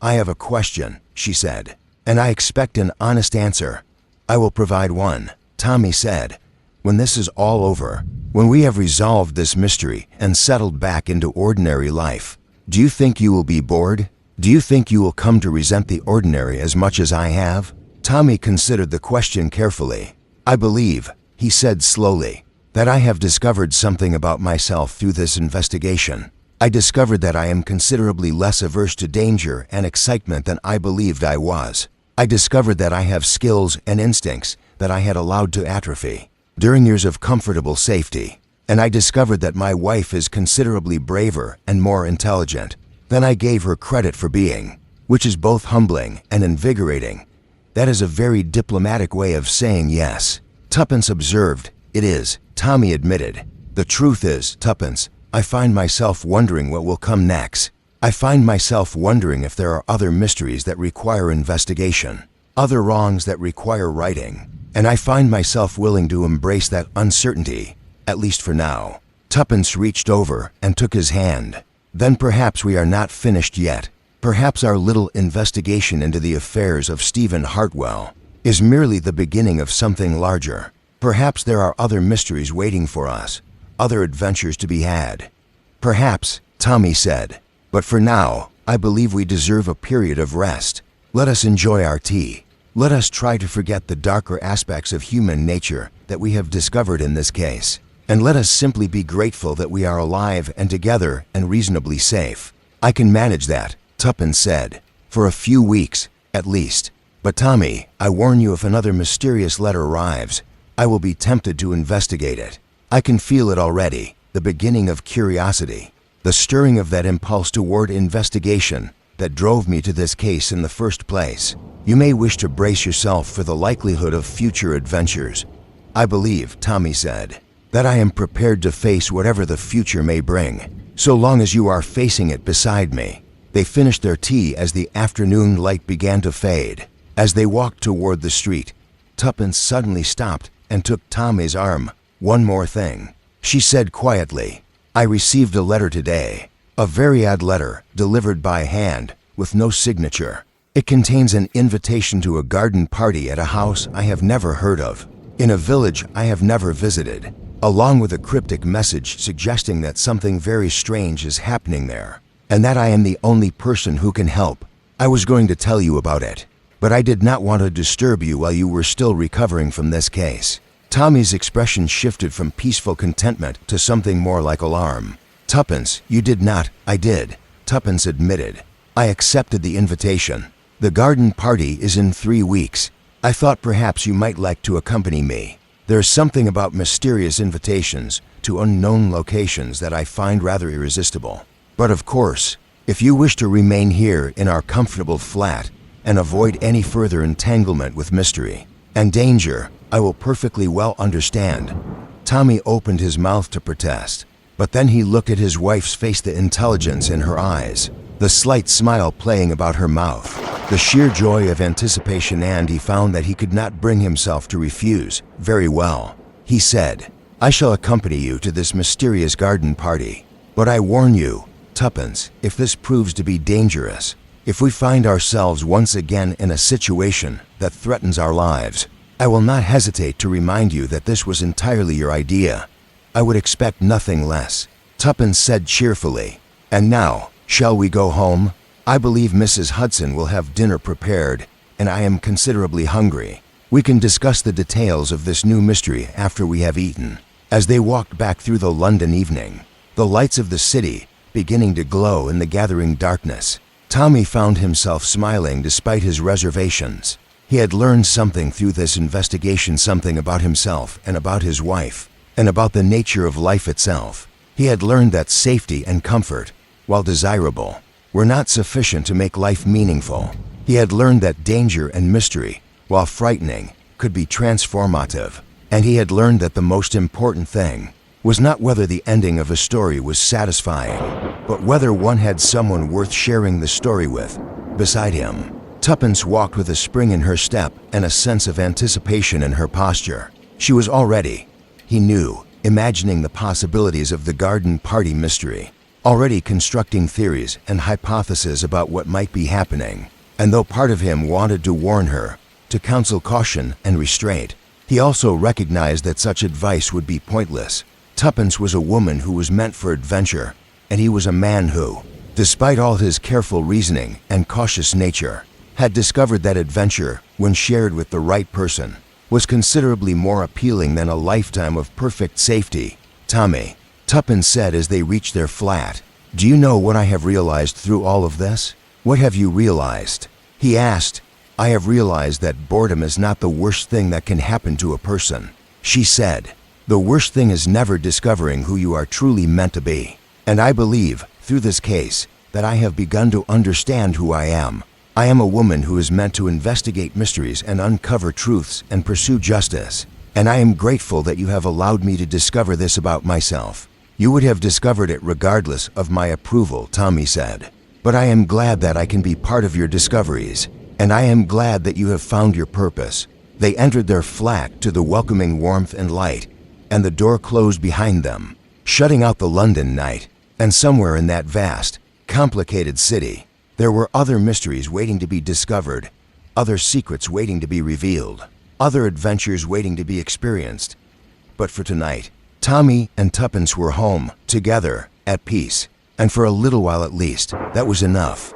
"I have a question," she said, "and I expect an honest answer." "I will provide one," Tommy said. "When this is all over, when we have resolved this mystery and settled back into ordinary life, do you think you will be bored? Do you think you will come to resent the ordinary as much as I have?" Tommy considered the question carefully. "I believe," he said slowly, "that I have discovered something about myself through this investigation. I discovered that I am considerably less averse to danger and excitement than I believed I was. I discovered that I have skills and instincts that I had allowed to atrophy during years of comfortable safety. And I discovered that my wife is considerably braver and more intelligent than I gave her credit for being, which is both humbling and invigorating. That is a very diplomatic way of saying yes." Tuppence observed. "It is," Tommy admitted. "The truth is, Tuppence, I find myself wondering what will come next. I find myself wondering if there are other mysteries that require investigation, other wrongs that require righting, and I find myself willing to embrace that uncertainty, at least for now." Tuppence reached over and took his hand. "Then perhaps we are not finished yet. Perhaps our little investigation into the affairs of Stephen Hartwell is merely the beginning of something larger. Perhaps there are other mysteries waiting for us, other adventures to be had." "Perhaps," Tommy said. "But for now, I believe we deserve a period of rest. Let us enjoy our tea. Let us try to forget the darker aspects of human nature that we have discovered in this case. And let us simply be grateful that we are alive and together and reasonably safe." "I can manage that," Tuppence said. "For a few weeks, at least. But Tommy, I warn you, if another mysterious letter arrives, I will be tempted to investigate it. I can feel it already, the beginning of curiosity, the stirring of that impulse toward investigation that drove me to this case in the first place. You may wish to brace yourself for the likelihood of future adventures." "I believe," Tommy said, "that I am prepared to face whatever the future may bring, so long as you are facing it beside me." They finished their tea as the afternoon light began to fade. As they walked toward the street, Tuppence suddenly stopped and took Tommy's arm. "One more thing," she said quietly. "I received a letter today. A very odd letter, delivered by hand, with no signature. It contains an invitation to a garden party at a house I have never heard of, in a village I have never visited, along with a cryptic message suggesting that something very strange is happening there, and that I am the only person who can help. I was going to tell you about it, but I did not want to disturb you while you were still recovering from this case." Tommy's expression shifted from peaceful contentment to something more like alarm. "Tuppence, you did not." "I did," Tuppence admitted. "I accepted the invitation. The garden party is in 3 weeks. I thought perhaps you might like to accompany me. There's something about mysterious invitations to unknown locations that I find rather irresistible. But of course, if you wish to remain here in our comfortable flat and avoid any further entanglement with mystery and danger, I will perfectly well understand." Tommy opened his mouth to protest, but then he looked at his wife's face, the intelligence in her eyes, the slight smile playing about her mouth, the sheer joy of anticipation, and he found that he could not bring himself to refuse. "Very well," he said. "I shall accompany you to this mysterious garden party. But I warn you, Tuppence, if this proves to be dangerous, if we find ourselves once again in a situation that threatens our lives, I will not hesitate to remind you that this was entirely your idea. I would expect nothing less," Tuppence said cheerfully. "And now, shall we go home? I believe Mrs. Hudson will have dinner prepared, and I am considerably hungry. We can discuss the details of this new mystery after we have eaten." As they walked back through the London evening, the lights of the city beginning to glow in the gathering darkness, Tommy found himself smiling despite his reservations. He had learned something through this investigation, something about himself and about his wife, and about the nature of life itself. He had learned that safety and comfort, while desirable, were not sufficient to make life meaningful. He had learned that danger and mystery, while frightening, could be transformative. And he had learned that the most important thing was not whether the ending of a story was satisfying, but whether one had someone worth sharing the story with beside him. Tuppence walked with a spring in her step and a sense of anticipation in her posture. She was already, he knew, imagining the possibilities of the garden party mystery. already constructing theories and hypotheses about what might be happening. And though part of him wanted to warn her, to counsel caution and restraint, he also recognized that such advice would be pointless. Tuppence was a woman who was meant for adventure, and he was a man who, despite all his careful reasoning and cautious nature, had discovered that adventure, when shared with the right person, was considerably more appealing than a lifetime of perfect safety. "Tommy," Tuppence said as they reached their flat, "do you know what I have realized through all of this?" "What have you realized?" he asked. "I have realized that boredom is not the worst thing that can happen to a person," she said. "The worst thing is never discovering who you are truly meant to be. And I believe, through this case, that I have begun to understand who I am. I am a woman who is meant to investigate mysteries and uncover truths and pursue justice. And I am grateful that you have allowed me to discover this about myself." "You would have discovered it regardless of my approval," Tommy said. "But I am glad that I can be part of your discoveries, and I am glad that you have found your purpose." They entered their flat to the welcoming warmth and light, and the door closed behind them, shutting out the London night. And somewhere in that vast, complicated city, there were other mysteries waiting to be discovered, other secrets waiting to be revealed, other adventures waiting to be experienced. But for tonight, Tommy and Tuppence were home, together, at peace, and for a little while at least, that was enough.